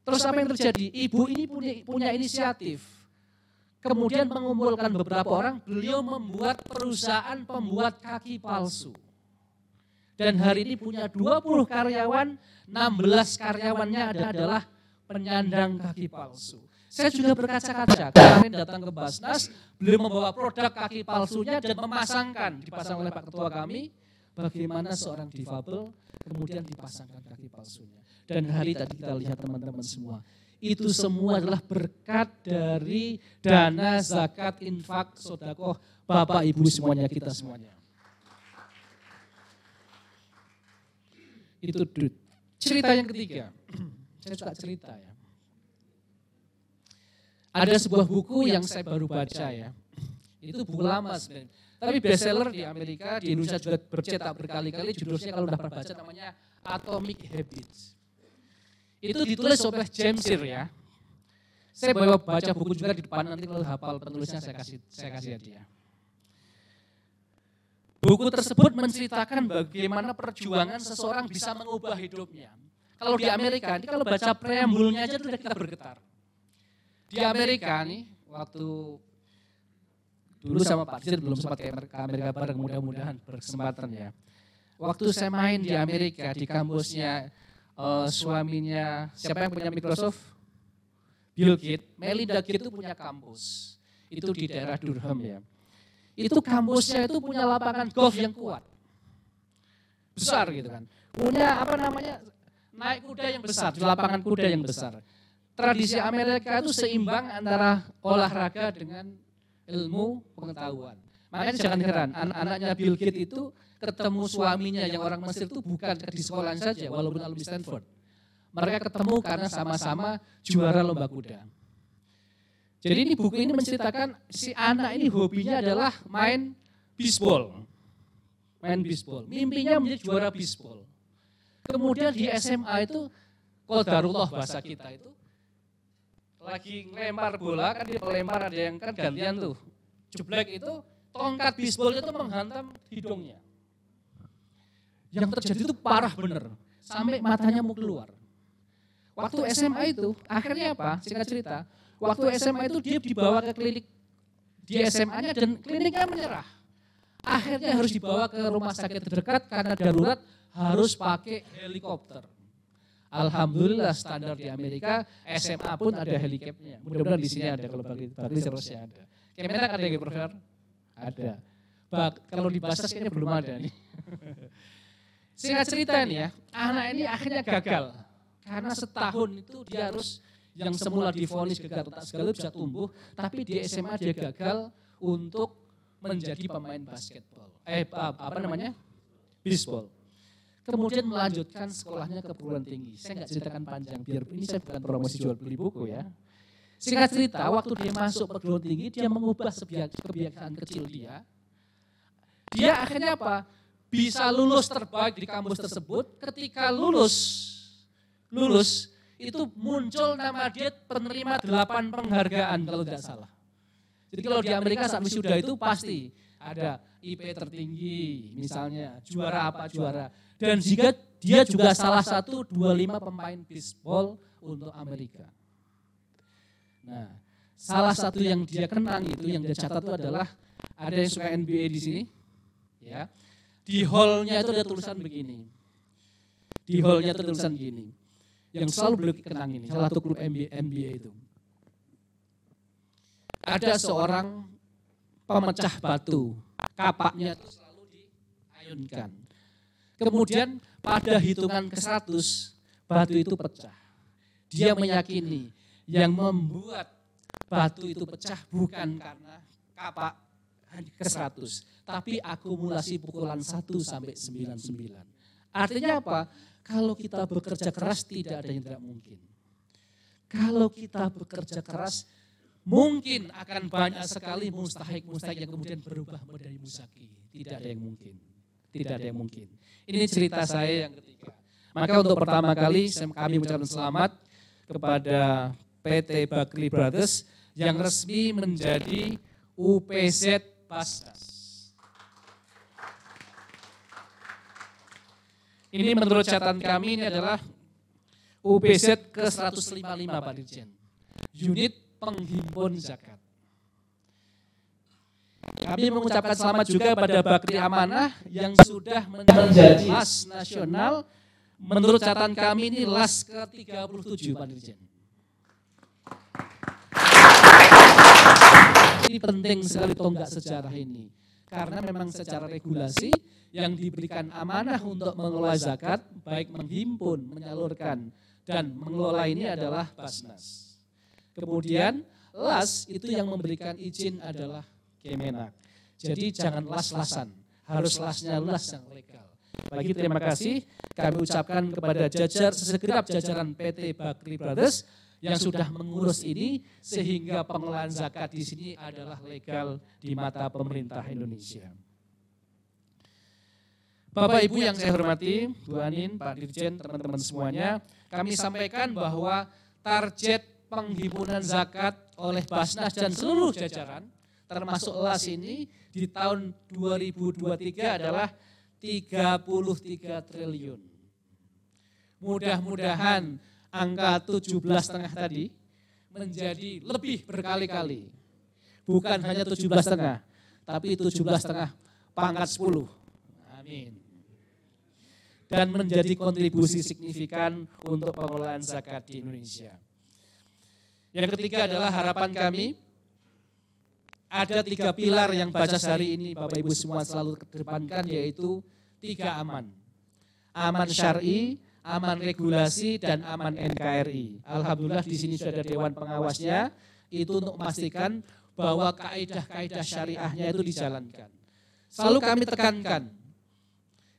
Terus apa yang terjadi? Ibu ini punya inisiatif. Kemudian mengumpulkan beberapa orang, beliau membuat perusahaan pembuat kaki palsu. Dan hari ini punya 20 karyawan, 16 karyawannya adalah penyandang kaki palsu. Saya juga berkaca-kaca, kemarin datang ke Basnas, beliau membawa produk kaki palsunya dan dipasang oleh Pak Ketua kami, bagaimana seorang difabel kemudian dipasangkan kaki palsunya. Dan hari tadi kita lihat teman-teman semua, itu semua adalah berkat dari dana zakat, infak, sedekah Bapak Ibu semuanya, kita semuanya. Itu cerita yang ketiga. Saya suka cerita ya. Ada sebuah buku yang saya baru baca ya. Itu buku lama sebenarnya. Tapi bestseller di Amerika, di Indonesia juga bercetak berkali-kali. Judulnya kalau udah pernah baca namanya Atomic Habits. Itu ditulis oleh James Clear ya. Saya bawa baca buku juga di depan, nanti kalau hafal penulisnya saya kasih hadiah. Buku tersebut menceritakan bagaimana perjuangan seseorang bisa mengubah hidupnya. Kalau di Amerika, ini kalau baca preambulnya aja sudah kita bergetar. Di Amerika nih, waktu dulu sama Pak Dirjen belum sempat ke Amerika bareng, mudah-mudahan berkesempatan ya. Waktu saya main di Amerika, di kampusnya suaminya, siapa yang punya Microsoft? Bill Gates, Melinda Gates itu punya kampus. Itu di daerah Durham ya. itu kampusnya itu punya lapangan golf yang kuat. Besar gitu kan. Punya naik kuda yang besar, di lapangan kuda yang besar. Tradisi Amerika itu seimbang antara olahraga dengan ilmu pengetahuan. Makanya jangan heran, anak-anaknya Bill Gates itu ketemu suaminya yang orang Mesir itu bukan di sekolah saja, walaupun alumni Stanford. Mereka ketemu karena sama-sama juara lomba kuda. Jadi ini buku ini menceritakan si anak ini hobinya adalah main bisbol. Main bisbol. Mimpinya menjadi juara bisbol. Kemudian di SMA itu, qadarullah bahasa kita itu, lagi ngelempar bola, kan dia melempar ada yang kan gantian tuh. Jeblek itu, tongkat bisbolnya itu menghantam hidungnya. Yang terjadi itu parah bener, sampai matanya mau keluar. Waktu SMA itu, akhirnya apa? Singkat cerita, waktu SMA itu dia dibawa ke klinik di SMA-nya dan kliniknya menyerah. Akhirnya harus dibawa ke rumah sakit terdekat karena darurat harus pakai helikopter. Alhamdulillah standar di Amerika SMA pun ada helikopternya. Mudah-mudahan di sini ada, kalau bagi seharusnya ada. Kemenak ada yang Profesor? Ada. Kalau di Basnas kayaknya belum ada nih. Singkat cerita nih ya, anak ini akhirnya gagal. Karena setahun itu dia harus yang semula divonis gagal otak segala bisa tumbuh, tapi di SMA dia gagal untuk menjadi pemain basketball. Bisbol. Kemudian melanjutkan sekolahnya ke perguruan tinggi. Saya nggak ceritakan panjang, biar ini saya bukan promosi jual beli buku ya. Singkat cerita, waktu dia masuk perguruan tinggi, dia mengubah kebiasaan kecil dia. Dia akhirnya apa? Bisa lulus terbaik di kampus tersebut. Ketika lulus itu muncul nama dia penerima 8 penghargaan kalau tidak salah. Jadi kalau di Amerika saat wisuda itu pasti ada IP tertinggi misalnya, juara apa juara. Dan jika dia juga salah satu 25 pemain bisbol untuk Amerika. Nah, salah satu yang dia kenang itu, yang dia catat itu adalah ada yang suka NBA di sini, ya. Di hall-nya itu ada tulisan begini. Di hall-nya itu tulisan begini. Yang selalu beliau kenang ini, salah satu klub NBA itu. Ada seorang pemecah batu, kapaknya itu selalu diayunkan. Kemudian pada hitungan ke-100, batu itu pecah. Dia meyakini yang membuat batu itu pecah bukan karena kapak ke-100, tapi akumulasi pukulan 1 sampai 99. Artinya apa? Kalau kita bekerja keras tidak ada yang tidak mungkin. Kalau kita bekerja keras mungkin akan banyak sekali mustahik-mustahik yang kemudian berubah menjadi musaki. Tidak ada yang mungkin. Tidak ada yang mungkin. Ini cerita saya yang ketiga. Maka untuk pertama kali kami mengucapkan selamat kepada PT Bakri Brothers yang resmi menjadi UPZ Basnas. Ini menurut catatan kami ini adalah UPZ ke-155 Pak Dirjen. Unit penghimpun zakat. Kami mengucapkan selamat juga pada Bakri Amanah yang sudah menjadi LAS nasional. Menurut catatan kami ini LAS ke-37 Pak Dirjen. Ini penting sekali tonggak sejarah ini. Karena memang secara regulasi yang diberikan amanah untuk mengelola zakat, baik menghimpun, menyalurkan, dan mengelola ini adalah Basnas. Kemudian LAS itu yang memberikan izin adalah Kemenak. Jadi jangan las-lasan, harus lasnya las yang legal. Bagi terima kasih kami ucapkan kepada segenap jajaran PT Bakri Brothers yang sudah mengurus ini sehingga pengelolaan zakat di sini adalah legal di mata pemerintah Indonesia. Bapak Ibu yang saya hormati, Bu Anin, Pak Dirjen, teman-teman semuanya, kami sampaikan bahwa target penghimpunan zakat oleh Basnas dan seluruh jajaran termasuk LAS ini di tahun 2023 adalah 33 triliun. Mudah-mudahan angka 17,5 tadi menjadi lebih berkali-kali. Bukan hanya 17,5, tapi 17,5 pangkat 10. Amin. Dan menjadi kontribusi signifikan untuk pengelolaan zakat di Indonesia. Yang ketiga adalah harapan kami, ada 3 pilar yang Basnas hari ini Bapak Ibu semua selalu kedepankan, yaitu 3 aman. Aman syar'i, aman regulasi, dan aman NKRI. Alhamdulillah di sini sudah ada Dewan Pengawasnya, itu untuk memastikan bahwa kaidah-kaidah syariahnya itu dijalankan. Selalu kami tekankan,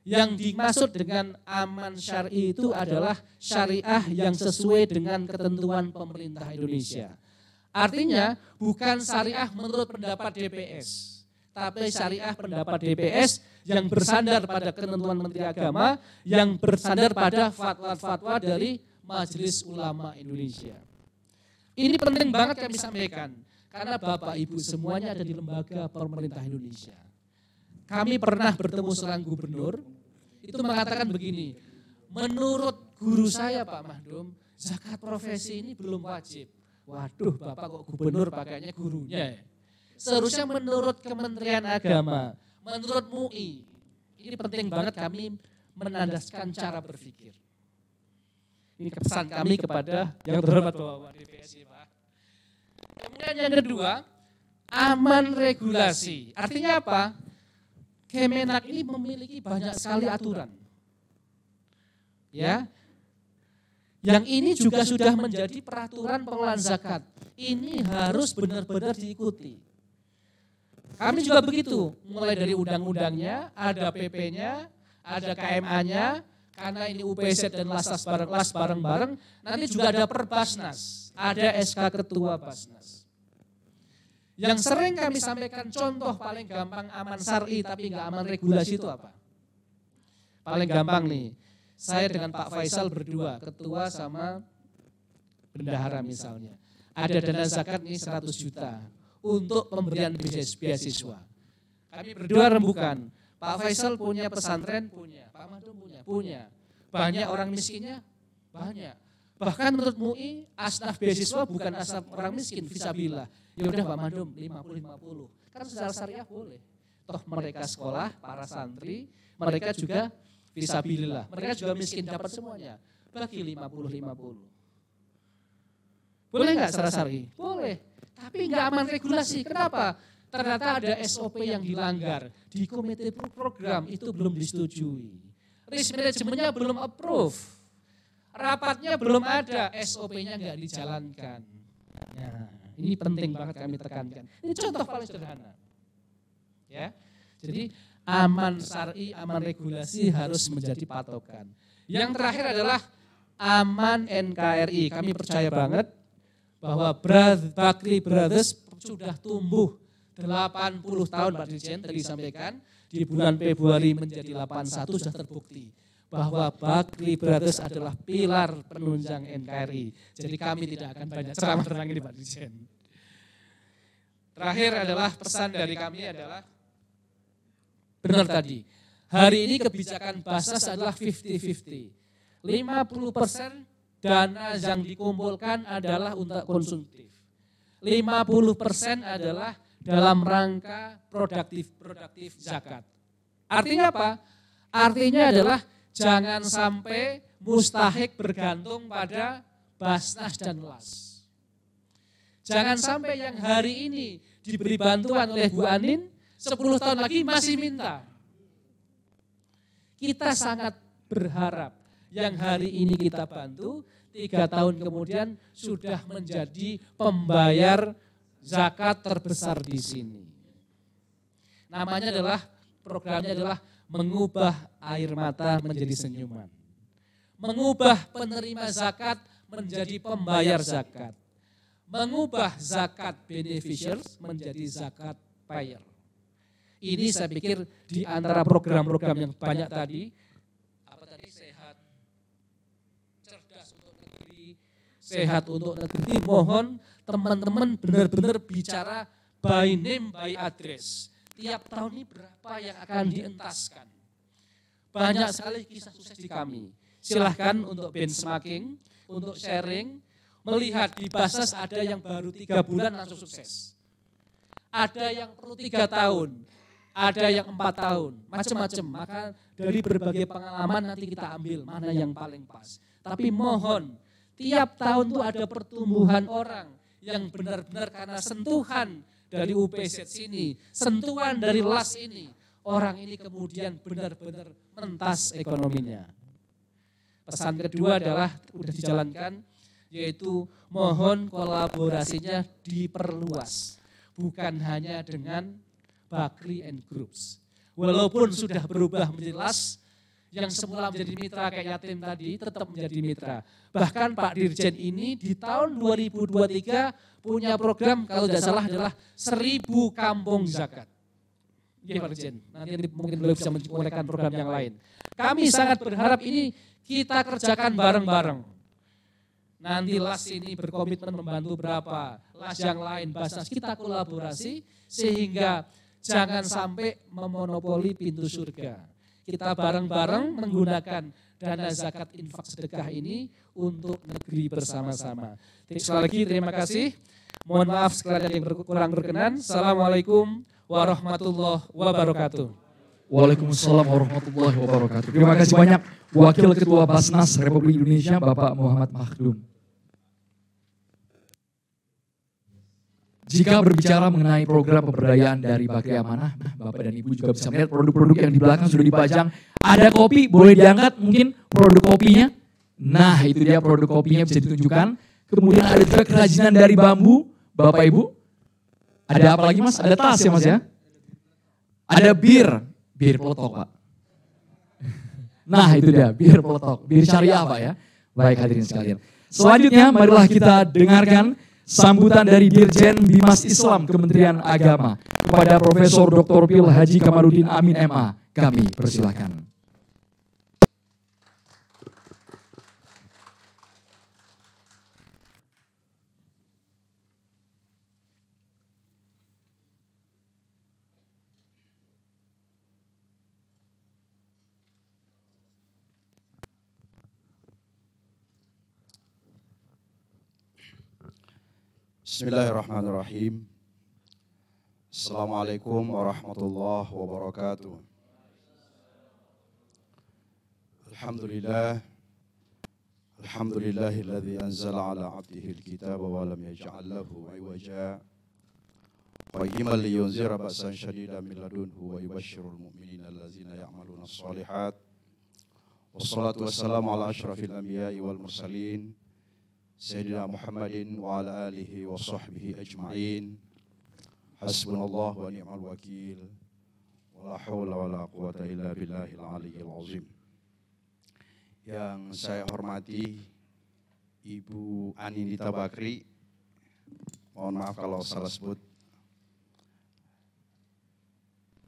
yang dimaksud dengan aman syar'i itu adalah syariah yang sesuai dengan ketentuan pemerintah Indonesia. Artinya bukan syariah menurut pendapat DPS, tapi syariah pendapat DPS yang bersandar pada ketentuan Menteri Agama, yang bersandar pada fatwa-fatwa dari Majelis Ulama Indonesia. Ini penting banget kami sampaikan, karena Bapak Ibu semuanya ada di lembaga pemerintah Indonesia. Kami pernah bertemu seorang gubernur, itu mengatakan begini, menurut guru saya Pak Mahdum, zakat profesi ini belum wajib. Waduh, Bapak kok gubernur pakainya gurunya ya? Seharusnya menurut Kementerian Agama, menurut MUI. Ini penting banget kami menandaskan cara berpikir. Ini pesan kami kepada yang terhormat Bapak DPS ya Pak. Kemudian yang kedua, aman regulasi. Artinya apa? Kemenak ini memiliki banyak sekali aturan. Ya. Yang ini juga sudah menjadi peraturan pengelolaan zakat. Ini harus benar-benar diikuti. Kami juga begitu, mulai dari undang-undangnya, ada PP-nya, ada KMA-nya, karena ini UPZ dan Lasas bareng-bareng, nanti juga ada Perbasnas, ada SK Ketua Basnas. Yang sering kami sampaikan contoh paling gampang aman syar'i tapi enggak aman regulasi itu apa? Paling gampang nih, saya dengan Pak Faisal berdua, ketua sama bendahara misalnya. Ada dana zakat nih 100 juta untuk pemberian beasiswa. Kami berdua rembukan, Pak Faisal punya pesantren, punya. Pak Mahdum punya. Banyak orang miskinnya? Banyak. Bahkan menurut MUI, asnaf beasiswa bukan asnaf orang miskin, fisabilillah. Ya udah Pak Mahdum 50-50. Kan secara syariah boleh. Toh mereka sekolah, para santri, mereka juga fisabilillah. Mereka juga miskin dapat semuanya. Bagi 50-50. Boleh nggak secara syar'i? Boleh. Tapi nggak aman regulasi. Kenapa? Ternyata ada SOP yang dilanggar. Di komite program itu belum disetujui. Risk manajemennya belum approve. Rapatnya belum ada, SOP-nya nggak dijalankan. Nah, ini penting banget kami tekankan. Ini contoh paling sederhana. Ya, jadi aman syar'i, aman regulasi harus menjadi patokan. Yang terakhir adalah aman NKRI. Kami percaya banget bahwa Bakri Brothers sudah tumbuh 80 tahun Pak Dirjen tadi disampaikan. Di bulan Februari menjadi 81 sudah terbukti bahwa Bakri Brothers adalah pilar penunjang NKRI. Jadi kami tidak akan banyak ceramah tentang ini Pak Dirjen. Terakhir adalah pesan dari kami adalah, benar tadi, hari ini kebijakan Basnas adalah 50-50. 50% dana yang dikumpulkan adalah untuk konsumtif. 50% adalah dalam rangka produktif zakat. Artinya apa? Artinya adalah jangan sampai mustahik bergantung pada Basnas dan Las. Jangan sampai yang hari ini diberi bantuan oleh Bu Anin, 10 tahun lagi masih minta. Kita sangat berharap yang hari ini kita bantu, 3 tahun kemudian sudah menjadi pembayar zakat terbesar di sini. Namanya adalah, programnya adalah mengubah air mata menjadi senyuman. Mengubah penerima zakat menjadi pembayar zakat. Mengubah zakat beneficiaries menjadi zakat payer. Ini saya pikir di antara program-program yang banyak tadi, sehat, cerdas untuk negeri, sehat untuk negeri, mohon teman-teman benar-benar bicara by name, by address. Tiap tahun ini berapa yang akan dientaskan. Banyak sekali kisah sukses di kami. Silahkan untuk benchmarking, untuk sharing, melihat di Basnas ada yang baru 3 bulan langsung sukses. Ada yang perlu 3 tahun, ada yang 4 tahun, macam-macam. Maka dari berbagai pengalaman nanti kita ambil mana yang paling pas. Tapi mohon, tiap tahun tuh ada pertumbuhan orang yang benar-benar karena sentuhan dari UPZ sini, sentuhan dari LAS ini, orang ini kemudian benar-benar mentas ekonominya. Pesan kedua adalah sudah dijalankan, yaitu mohon kolaborasinya diperluas, bukan hanya dengan Bakri and Groups. Walaupun sudah berubah menjadi LAS, yang semula menjadi mitra kayak yatim tadi tetap menjadi mitra. Bahkan Pak Dirjen ini di tahun 2023 punya program kalau tidak salah adalah 1000 kampung zakat. Ya Pak Dirjen, nanti mungkin beliau bisa menguraikan program yang lain. Kami sangat berharap ini kita kerjakan bareng-bareng. Nanti LAS ini berkomitmen membantu berapa, LAS yang lain, Basnas, kita kolaborasi sehingga jangan sampai memonopoli pintu surga. Kita bareng-bareng menggunakan dana zakat infak sedekah ini untuk negeri bersama-sama. Sekali lagi terima kasih. Mohon maaf sekiranya yang kurang berkenan. Assalamualaikum warahmatullahi wabarakatuh. Waalaikumsalam warahmatullahi wabarakatuh. Terima kasih banyak Wakil Ketua Basnas Republik Indonesia Bapak Muhammad Makhdum. Jika berbicara mengenai program pemberdayaan dari Bakri Amanah, Bapak dan Ibu juga bisa melihat produk-produk yang di belakang sudah dipajang. Ada kopi, boleh diangkat mungkin produk kopinya. Nah itu dia produk kopinya bisa ditunjukkan. Kemudian ada juga kerajinan dari bambu, Bapak Ibu. Ada apa lagi Mas? Ada tas ya Mas ya? Ada bir peletok Pak. Nah itu dia, bir peletok, bir syariah Pak ya. Baik hadirin sekalian. Selanjutnya marilah kita dengarkan sambutan dari Dirjen Bimas Islam Kementerian Agama kepada Profesor Dr. Pil Haji Kamarudin Amin MA. Kami persilakan. Bismillahirrahmanirrahim. Assalamualaikum warahmatullahi wabarakatuh. Alhamdulillahilladzi anzala ala 'abdihi al-kitaba wa lam yaj'al lahu 'iwaja qayyiman liyunzira ba'san shadidan min ladunhu wa yubashshirul mu'minina allazina ya'maluna as-shalihat. Wassalatu wassalamu ala asyrafil anbiya'i wal mursalin Sayyidina Muhammadin wa ala alihi wa sahbihi ajma'in. Hasbunallah wa ni'mal wakil. Wa la hawla wa la quwata illa billahil aliyyil azim. Yang saya hormati Ibu Anindita Bakri. Mohon maaf kalau salah sebut.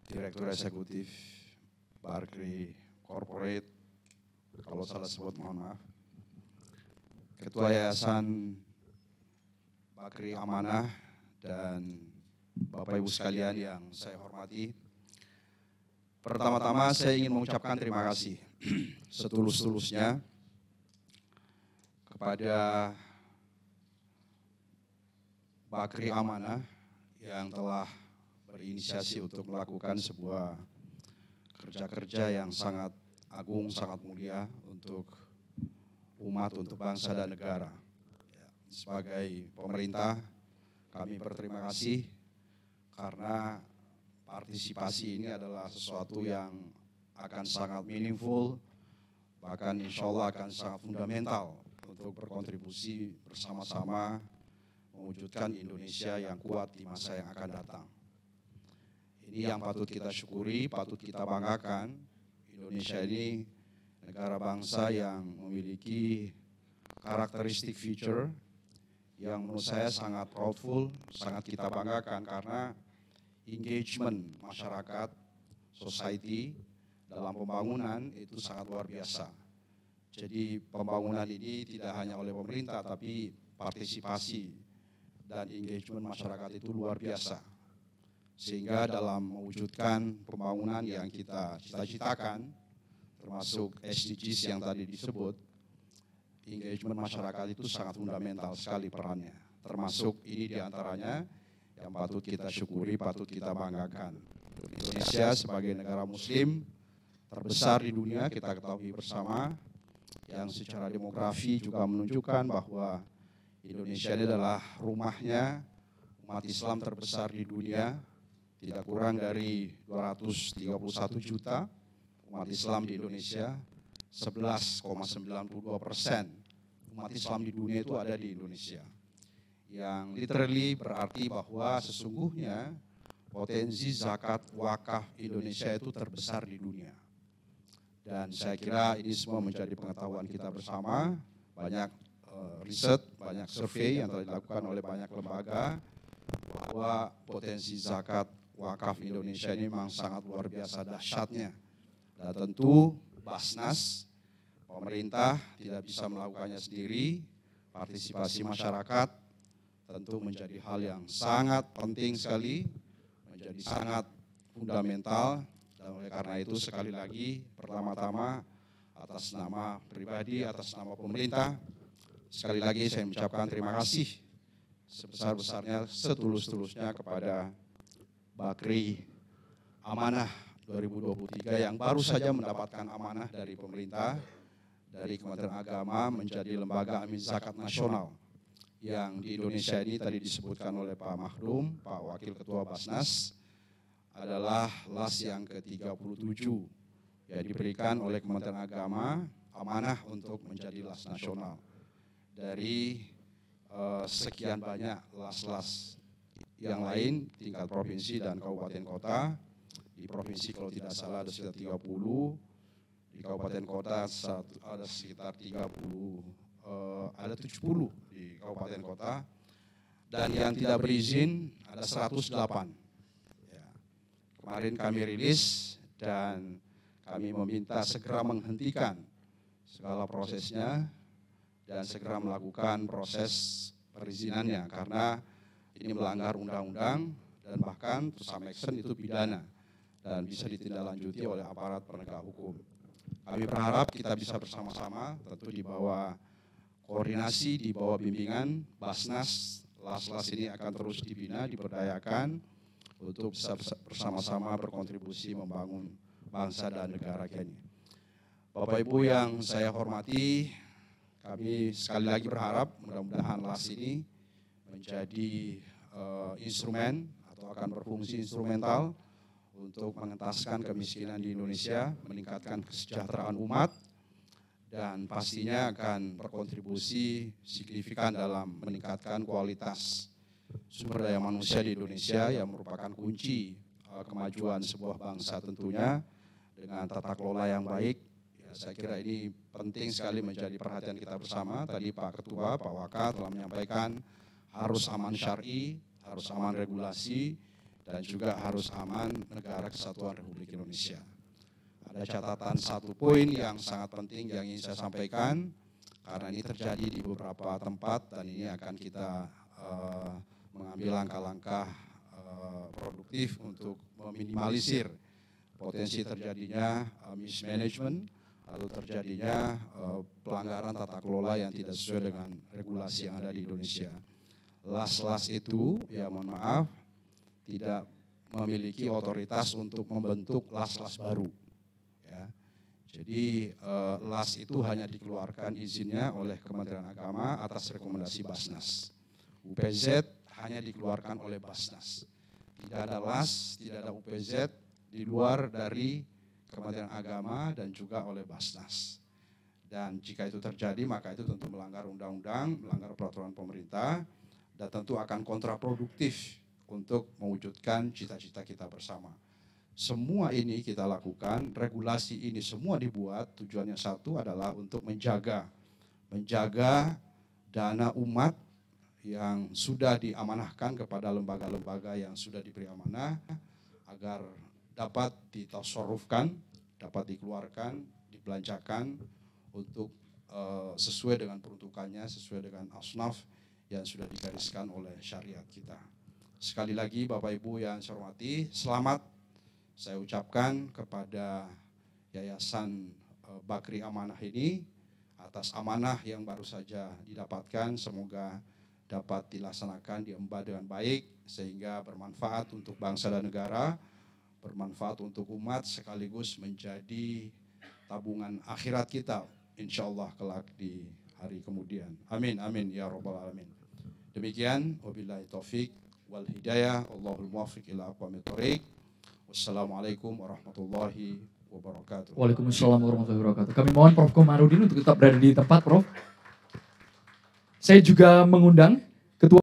Direktur Eksekutif Bakri Corporate. Kalau salah sebut mohon maaf. Ketua Yayasan Bakri Amanah dan Bapak Ibu sekalian yang saya hormati. Pertama-tama saya ingin mengucapkan terima kasih setulus-tulusnya kepada Bakri Amanah yang telah berinisiasi untuk melakukan sebuah kerja-kerja yang sangat agung, sangat mulia untuk umat, untuk bangsa dan negara. Sebagai pemerintah, kami berterima kasih karena partisipasi ini adalah sesuatu yang akan sangat meaningful, bahkan insya Allah akan sangat fundamental untuk berkontribusi bersama-sama mewujudkan Indonesia yang kuat di masa yang akan datang. Ini yang patut kita syukuri, patut kita banggakan. Indonesia ini negara bangsa yang memiliki karakteristik feature yang menurut saya sangat proudful, sangat kita banggakan karena engagement masyarakat, society dalam pembangunan itu sangat luar biasa. Jadi pembangunan ini tidak hanya oleh pemerintah tapi partisipasi dan engagement masyarakat itu luar biasa. Sehingga dalam mewujudkan pembangunan yang kita cita-citakan, termasuk SDGs yang tadi disebut, engagement masyarakat itu sangat fundamental sekali perannya. Termasuk ini diantaranya yang patut kita syukuri, patut kita banggakan. Indonesia sebagai negara muslim terbesar di dunia, kita ketahui bersama, yang secara demografi juga menunjukkan bahwa Indonesia ini adalah rumahnya umat Islam terbesar di dunia, tidak kurang dari 231 juta umat Islam di Indonesia, 11,92% umat Islam di dunia itu ada di Indonesia. Yang literally berarti bahwa sesungguhnya potensi zakat wakaf Indonesia itu terbesar di dunia. Dan saya kira ini semua menjadi pengetahuan kita bersama, banyak riset, banyak survei yang telah dilakukan oleh banyak lembaga, bahwa potensi zakat wakaf Indonesia ini memang sangat luar biasa dahsyatnya. Dan tentu Basnas, pemerintah tidak bisa melakukannya sendiri, partisipasi masyarakat tentu menjadi hal yang sangat penting sekali, menjadi sangat fundamental. Dan oleh karena itu sekali lagi pertama-tama atas nama pribadi, atas nama pemerintah, sekali lagi saya mengucapkan terima kasih sebesar-besarnya, setulus-tulusnya kepada Bakri Amanah 2023 yang baru saja mendapatkan amanah dari pemerintah, dari Kementerian Agama menjadi lembaga amin zakat nasional. Yang di Indonesia ini tadi disebutkan oleh Pak Mahrum, Pak Wakil Ketua Basnas, adalah LAS yang ke-37 yang diberikan oleh Kementerian Agama amanah untuk menjadi LAS nasional. Dari sekian banyak LAS-LAS yang lain tingkat provinsi dan kabupaten kota, di provinsi kalau tidak salah ada sekitar 30, di kabupaten kota ada sekitar 30, ada 70 di kabupaten kota, dan yang tidak berizin ada 108. Kemarin kami rilis dan kami meminta segera menghentikan segala prosesnya dan segera melakukan proses perizinannya karena ini melanggar undang-undang dan bahkan to some extent itu pidana dan bisa ditindaklanjuti oleh aparat penegak hukum. Kami berharap kita bisa bersama-sama, tentu di bawah koordinasi, di bawah bimbingan Basnas, LAS-LAS ini akan terus dibina, diberdayakan untuk bisa bersama-sama berkontribusi membangun bangsa dan negara ini. Bapak Ibu yang saya hormati, kami sekali lagi berharap mudah-mudahan LAS ini menjadi instrumen atau akan berfungsi instrumental untuk mengentaskan kemiskinan di Indonesia, meningkatkan kesejahteraan umat, dan pastinya akan berkontribusi signifikan dalam meningkatkan kualitas sumber daya manusia di Indonesia yang merupakan kunci kemajuan sebuah bangsa tentunya dengan tata kelola yang baik. Ya, saya kira ini penting sekali menjadi perhatian kita bersama. Tadi Pak Ketua, Pak Waka telah menyampaikan harus aman syar'i, harus aman regulasi, dan juga harus aman negara kesatuan Republik Indonesia. Ada catatan satu poin yang sangat penting yang ingin saya sampaikan, karena ini terjadi di beberapa tempat dan ini akan kita mengambil langkah-langkah produktif untuk meminimalisir potensi terjadinya mismanagement atau terjadinya pelanggaran tata kelola yang tidak sesuai dengan regulasi yang ada di Indonesia. LAS-LAS itu, ya mohon maaf, tidak memiliki otoritas untuk membentuk LAS-LAS baru. Ya. Jadi LAS itu hanya dikeluarkan izinnya oleh Kementerian Agama atas rekomendasi Basnas. UPZ hanya dikeluarkan oleh Basnas. Tidak ada LAS, tidak ada UPZ di luar dari Kementerian Agama dan juga oleh Basnas. Dan jika itu terjadi maka itu tentu melanggar undang-undang, melanggar peraturan pemerintah, dan tentu akan kontraproduktif untuk mewujudkan cita-cita kita bersama. Semua ini kita lakukan, regulasi ini semua dibuat, tujuannya satu adalah untuk menjaga dana umat yang sudah diamanahkan kepada lembaga-lembaga yang sudah diberi amanah agar dapat ditasarrufkan, dapat dikeluarkan, dibelanjakan untuk sesuai dengan peruntukannya, sesuai dengan asnaf yang sudah digariskan oleh syariat kita. Sekali lagi Bapak Ibu yang saya hormati, selamat saya ucapkan kepada Yayasan Bakri Amanah ini atas amanah yang baru saja didapatkan, semoga dapat dilaksanakan, diemban dengan baik sehingga bermanfaat untuk bangsa dan negara, bermanfaat untuk umat sekaligus menjadi tabungan akhirat kita insyaallah kelak di hari kemudian. Amin amin ya rabbal alamin. Demikian wabillahi taufik wal hidayah. Allahul muwaffiq ila aqwamit thoriq. Wassalamualaikum warahmatullahi wabarakatuh. Waalaikumsalam warahmatullahi wabarakatuh. Kami mohon Prof. Komarudin untuk tetap berada di tempat, Prof. Saya juga mengundang Ketua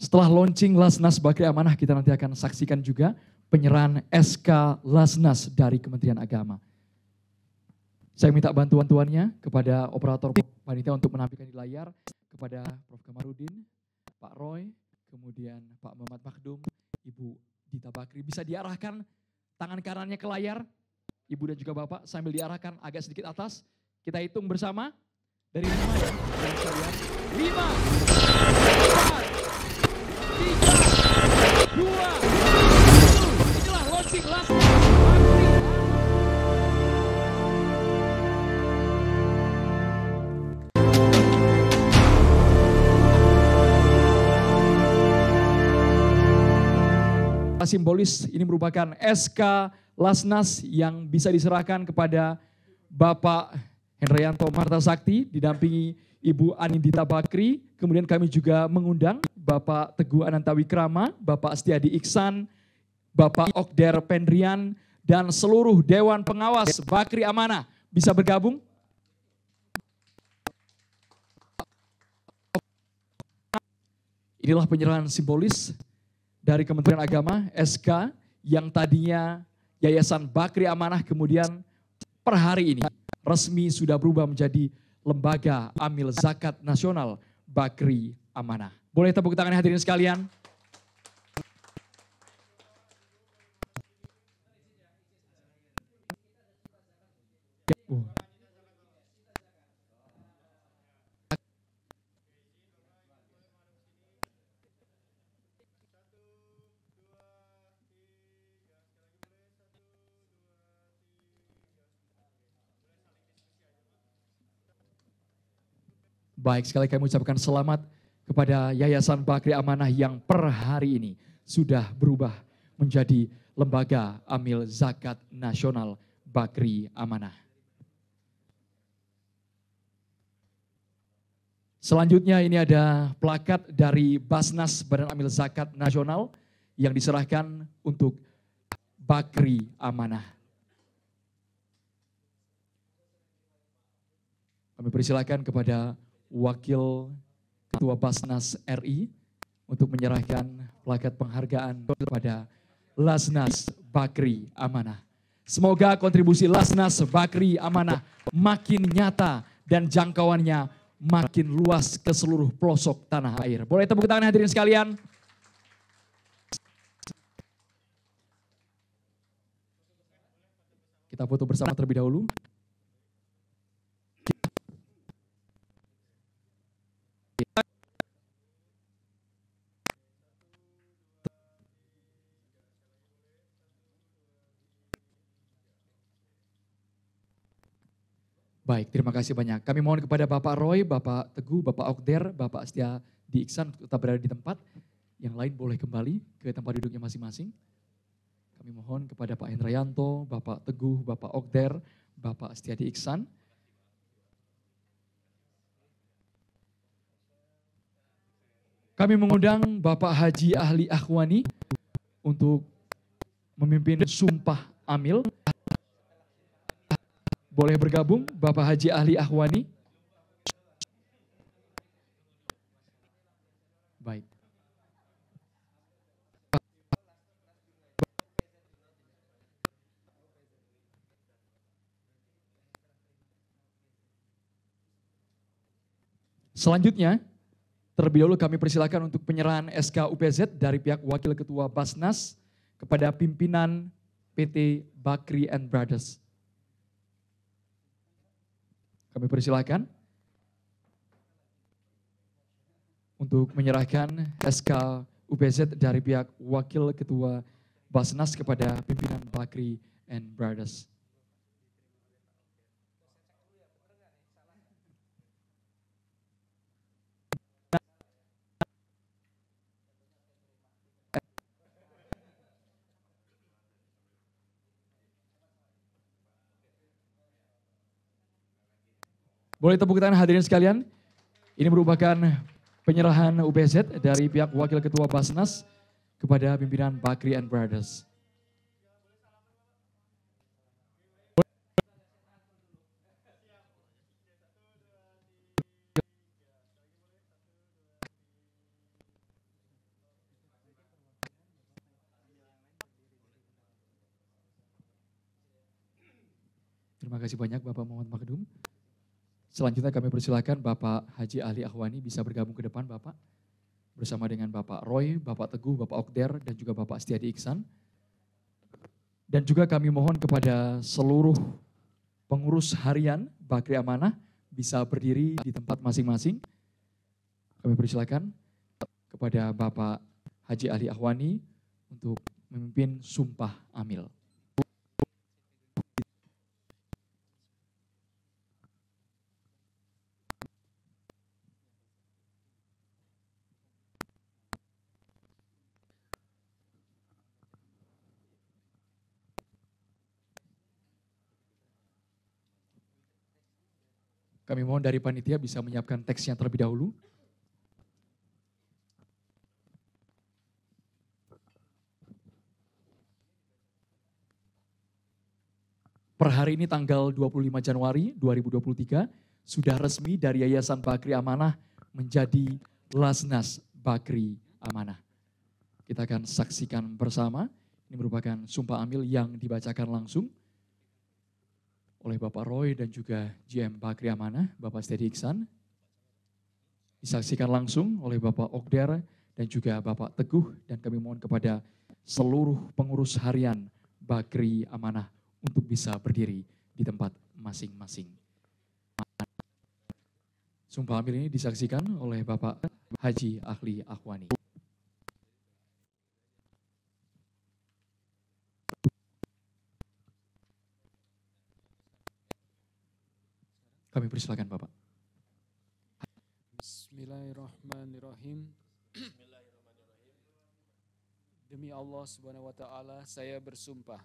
Setelah launching Lasnas Bakri Amanah, kita nanti akan saksikan juga penyerahan SK Lasnas dari Kementerian Agama. Saya minta bantuannya kepada operator panitia untuk menampilkan di layar, kepada Prof. Kamarudin, Pak Roy, kemudian Pak Muhammad Makdum, Ibu Dita Bakri. Bisa diarahkan tangan kanannya ke layar, Ibu dan juga Bapak, sambil diarahkan agak sedikit atas. Kita hitung bersama dari 5 ya, dari kalian. 5, 4, 3, 2, 1. Inilah launching Lasnas Bakri. Simbolis ini merupakan SK Lasnas yang bisa diserahkan kepada Bapak Henryanto Marta Sakti didampingi Ibu Anindita Bakri. Kemudian kami juga mengundang Bapak Teguh Anantawikrama, Bapak Setiadi Iksan, Bapak Okder Pendrian, dan seluruh Dewan Pengawas Bakri Amanah bisa bergabung. Inilah penyerahan simbolis dari Kementerian Agama, SK yang tadinya Yayasan Bakri Amanah kemudian per hari ini resmi sudah berubah menjadi Lembaga Amil Zakat Nasional Bakri Amanah. Boleh tepuk tangan hadirin sekalian. Baik, sekali kami ucapkan selamat kepada Yayasan Bakri Amanah yang per hari ini sudah berubah menjadi Lembaga Amil Zakat Nasional Bakri Amanah. Selanjutnya ini ada plakat dari Basnas Badan Amil Zakat Nasional yang diserahkan untuk Bakri Amanah. Kami persilakan kepada Wakil Ketua Basnas RI untuk menyerahkan plakat penghargaan kepada Lasnas Bakri Amanah. Semoga kontribusi Lasnas Bakri Amanah makin nyata dan jangkauannya makin luas ke seluruh pelosok tanah air. Boleh tepuk tangan hadirin sekalian. Kita foto bersama terlebih dahulu. Baik, terima kasih banyak. Kami mohon kepada Bapak Roy, Bapak Teguh, Bapak Okder, Bapak Setiadi Iksan tetap berada di tempat. Yang lain boleh kembali ke tempat duduknya masing-masing. Kami mohon kepada Pak Henryanto, Bapak Teguh, Bapak Okder, Bapak Setiadi Iksan. Kami mengundang Bapak Haji Ahli Akhwani untuk memimpin Sumpah Amil. Boleh bergabung Bapak Haji Ahli Akhwani. Baik. Selanjutnya, terlebih dahulu kami persilakan untuk penyerahan SK UPZ dari pihak Wakil Ketua Basnas kepada pimpinan PT Bakri and Brothers. Kami persilakan untuk menyerahkan SK UPZ dari pihak Wakil Ketua Basnas kepada pimpinan Bakri and Brothers. Boleh tepuk tangan hadirin sekalian. Ini merupakan penyerahan UBZ dari pihak Wakil Ketua Basnas kepada pimpinan Bakri and Brothers. Terima kasih banyak Bapak Muhammad Makdum. Selanjutnya kami persilakan Bapak Haji Ali Ahwani bisa bergabung ke depan Bapak. Bersama dengan Bapak Roy, Bapak Teguh, Bapak Okder, dan juga Bapak Setiadi Iksan. Dan juga kami mohon kepada seluruh pengurus harian Bakri Amanah bisa berdiri di tempat masing-masing. Kami persilakan kepada Bapak Haji Ali Ahwani untuk memimpin Sumpah Amil. Kami mohon dari panitia bisa menyiapkan teksnya terlebih dahulu. Per hari ini tanggal 25 Januari 2023 sudah resmi dari Yayasan Bakri Amanah menjadi Lasnas Bakri Amanah. Kita akan saksikan bersama, ini merupakan Sumpah Amil yang dibacakan langsung oleh Bapak Roy dan juga GM Bakri Amanah, Bapak Setiadi Iksan. Disaksikan langsung oleh Bapak Okder dan juga Bapak Teguh, dan kami mohon kepada seluruh pengurus harian Bakri Amanah untuk bisa berdiri di tempat masing-masing. Sumpah Amil ini disaksikan oleh Bapak Haji Ali Ahwani. Kami persilakan Bapak. Bismillahirrahmanirrahim. Demi Allah Subhanahu wa taala saya bersumpah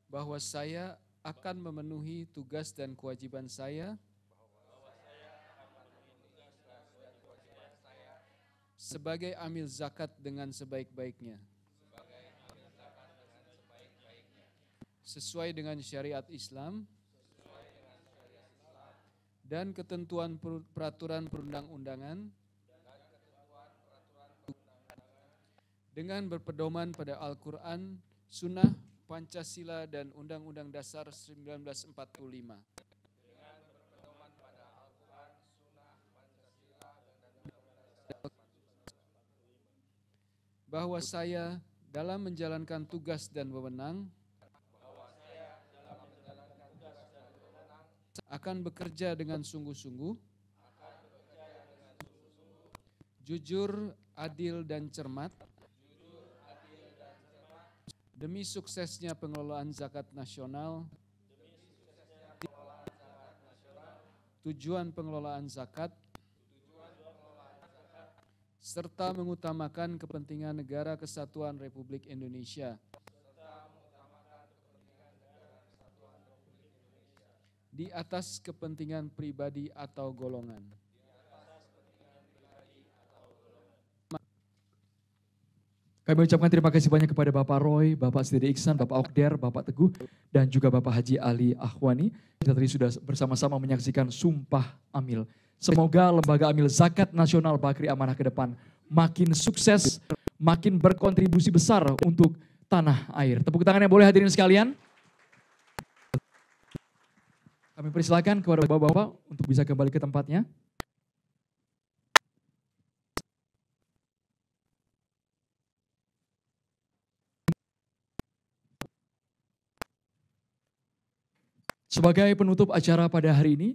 bahwa saya akan memenuhi tugas dan kewajiban saya sebagai amil zakat dengan sebaik-baiknya, sesuai dengan syariat Islam dan ketentuan peraturan perundang-undangan, dengan berpedoman pada Al-Quran, Sunnah, Pancasila, dan Undang-Undang Dasar 1945. Bahwa saya dalam menjalankan tugas dan wewenang akan bekerja dengan sungguh-sungguh, jujur, adil, dan cermat demi suksesnya pengelolaan zakat nasional, tujuan pengelolaan zakat, serta mengutamakan kepentingan Negara Kesatuan Republik Indonesia di atas kepentingan pribadi atau golongan. Kami ucapkan terima kasih banyak kepada Bapak Roy, Bapak Setiadi Iksan, Bapak Okder, Bapak Teguh, dan juga Bapak Haji Ali Ahwani. Kita tadi sudah bersama-sama menyaksikan Sumpah Amil. Semoga Lembaga Amil Zakat Nasional Bakri Amanah ke depan makin sukses, makin berkontribusi besar untuk tanah air. Tepuk tangannya boleh hadirin sekalian. Kami persilakan kepada Bapak-Bapak untuk bisa kembali ke tempatnya. Sebagai penutup acara pada hari ini,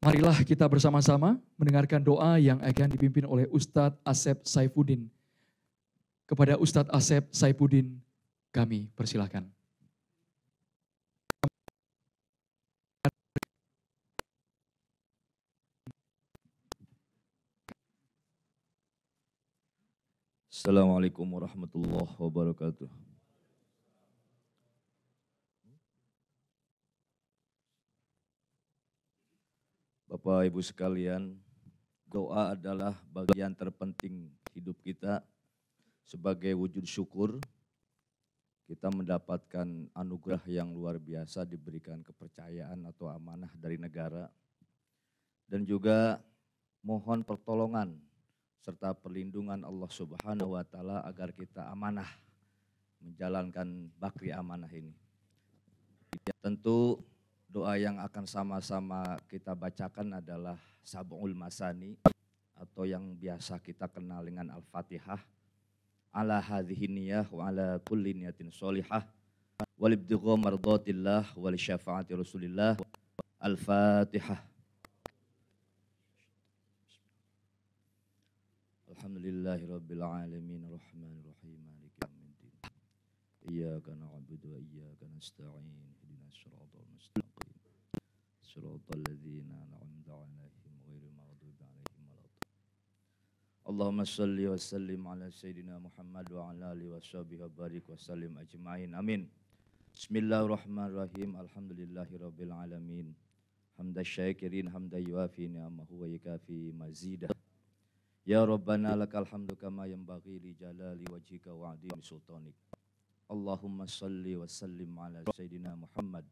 marilah kita bersama-sama mendengarkan doa yang akan dipimpin oleh Ustadz Asep Saifuddin. kepada Ustadz Asep Saifuddin, kami persilahkan. Assalamualaikum warahmatullahi wabarakatuh. Bapak Ibu sekalian, doa adalah bagian terpenting hidup kita. Sebagai wujud syukur, kita mendapatkan anugerah yang luar biasa, diberikan kepercayaan atau amanah dari negara. Dan juga mohon pertolongan serta perlindungan Allah Subhanahu wa Ta'ala agar kita amanah menjalankan bakri amanah ini. Tentu doa yang akan sama-sama kita bacakan adalah Sab'ul Masani atau yang biasa kita kenal dengan Al-Fatihah. Ala hadhihi niyah wa ala kulli niyatin sholihah wal ibtigha mardatillah wal syafaati Rasulillah. Al-Fatihah. Alhamdulillahirabbil alamin arrahmanir rahim maliki yaumiddin. Iyyaka na'budu wa iyyaka nasta'in. Ihdinas siratal mustaqim. Siratal ladzina an'amta 'alaihim ghairil maghdubi 'alaihim waladdallin. Allahumma shalli wa sallim ala sayyidina Muhammad wa ala alihi wa sahbihi wa barik wa sallim ajma'in. Amin. Bismillahirrahmanirrahim. Alhamdulillahirabbil alamin. Hamdan syakirin hamdan yuafi ni'amahu wa yukafi mazidah. Ya Rabbana lakal hamdu kama yanbaghi li jalali wajhika wa 'azimi sultanik. Allahumma shalli wa sallim ala sayyidina Muhammad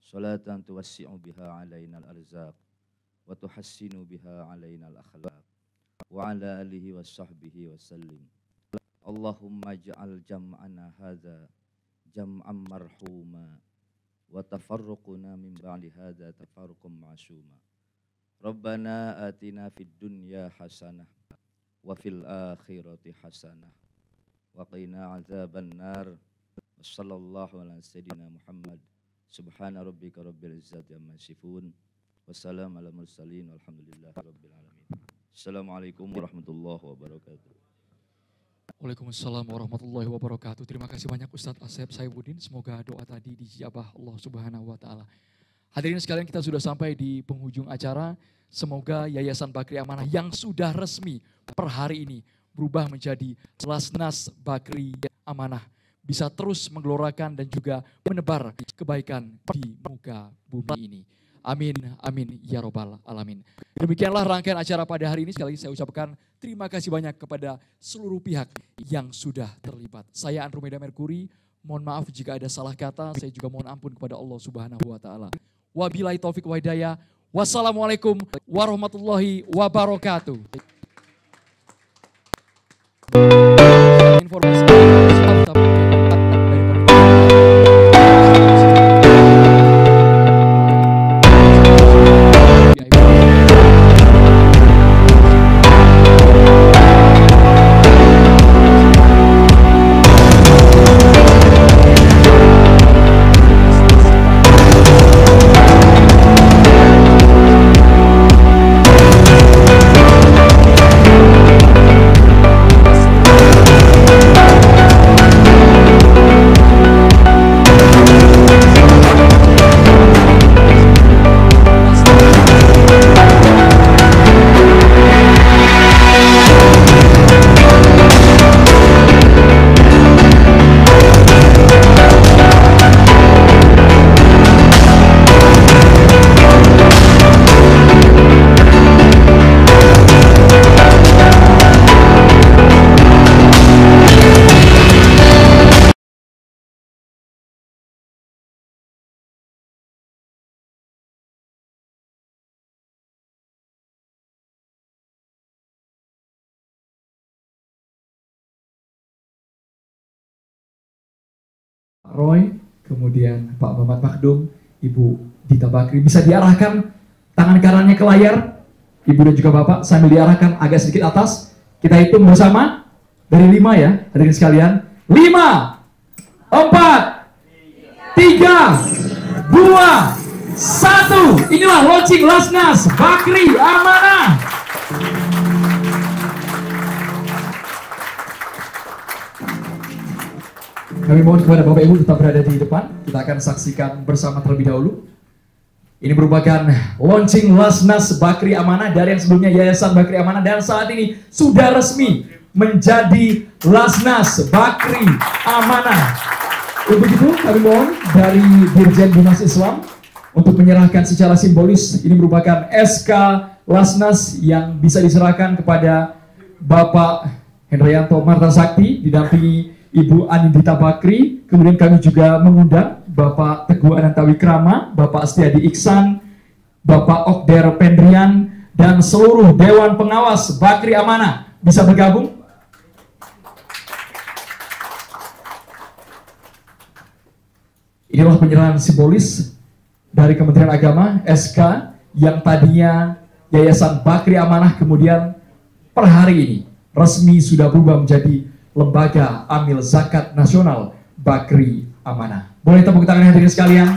salatan tuwassi'u biha alaina al-arzaq wa tuhassinu biha alaina al-akhlaq wa ala alihi wa sahbihi wa sallim. Allahumma ij'al jam'ana hadha jam'an marhuma wa tafarruquna min ba'di hadha tafarruqan ma'suma. Rabbana atina fid dunya hasanah wa fil akhirati hasanah wa qina azaban nar. Wassallallahu ala sayyidina Muhammad. Subhana rabbika rabbil izzati amma yasifun. Wassalamu ala mursalin walhamdulillahi rabbil alamin. Assalamualaikum warahmatullahi wabarakatuh. Waalaikumsalam warahmatullahi wabarakatuh. Terima kasih banyak Ustadz Asep Saifuddin. Semoga doa tadi dijabah Allah Subhanahu wa Ta'ala. Hadirin sekalian, kita sudah sampai di penghujung acara. Semoga Yayasan Bakri Amanah yang sudah resmi per hari ini berubah menjadi Lasnas Bakri Amanah bisa terus menggelorakan dan juga menebar kebaikan di muka bumi ini. Amin, amin, ya robbal alamin. Demikianlah rangkaian acara pada hari ini. Sekali lagi saya ucapkan terima kasih banyak kepada seluruh pihak yang sudah terlibat. Saya Andromeda Merkuri, mohon maaf jika ada salah kata. Saya juga mohon ampun kepada Allah Subhanahu wa Ta'ala. Wabillahi taufik wa hidayah. Wassalamualaikum warahmatullahi wabarakatuh. Roy, kemudian Pak Muhammad Makdum, Ibu Dita Bakri. Bisa diarahkan tangan kanannya ke layar, Ibu dan juga Bapak, sambil diarahkan agak sedikit atas. Kita hitung bersama dari 5 ya, hadirin sekalian. 5, 4, 3, 2, 1. Inilah launching Lasnas Bakri Amanah. Kami mohon kepada Bapak Ibu tetap berada di depan. Kita akan saksikan bersama terlebih dahulu. Ini merupakan launching Lasnas Bakri Amanah dari yang sebelumnya Yayasan Bakri Amanah, dan saat ini sudah resmi menjadi Lasnas Bakri Amanah. Untuk itu kami mohon dari Dirjen Bimas Islam untuk menyerahkan secara simbolis. Ini merupakan SK Lasnas yang bisa diserahkan kepada Bapak Hendrianto Marta Sakti didampingi Ibu Anindita Bakri. Kemudian kami juga mengundang Bapak Teguh Anantawikrama, Bapak Astiadi Iksan, Bapak Okder Pendrian, dan seluruh Dewan Pengawas Bakri Amanah bisa bergabung. Inilah penyerahan simbolis dari Kementerian Agama, SK yang tadinya Yayasan Bakri Amanah, kemudian per hari ini resmi sudah berubah menjadi Lembaga Amil Zakat Nasional Bakri Amanah. Boleh tepuk tangan hadirin sekalian.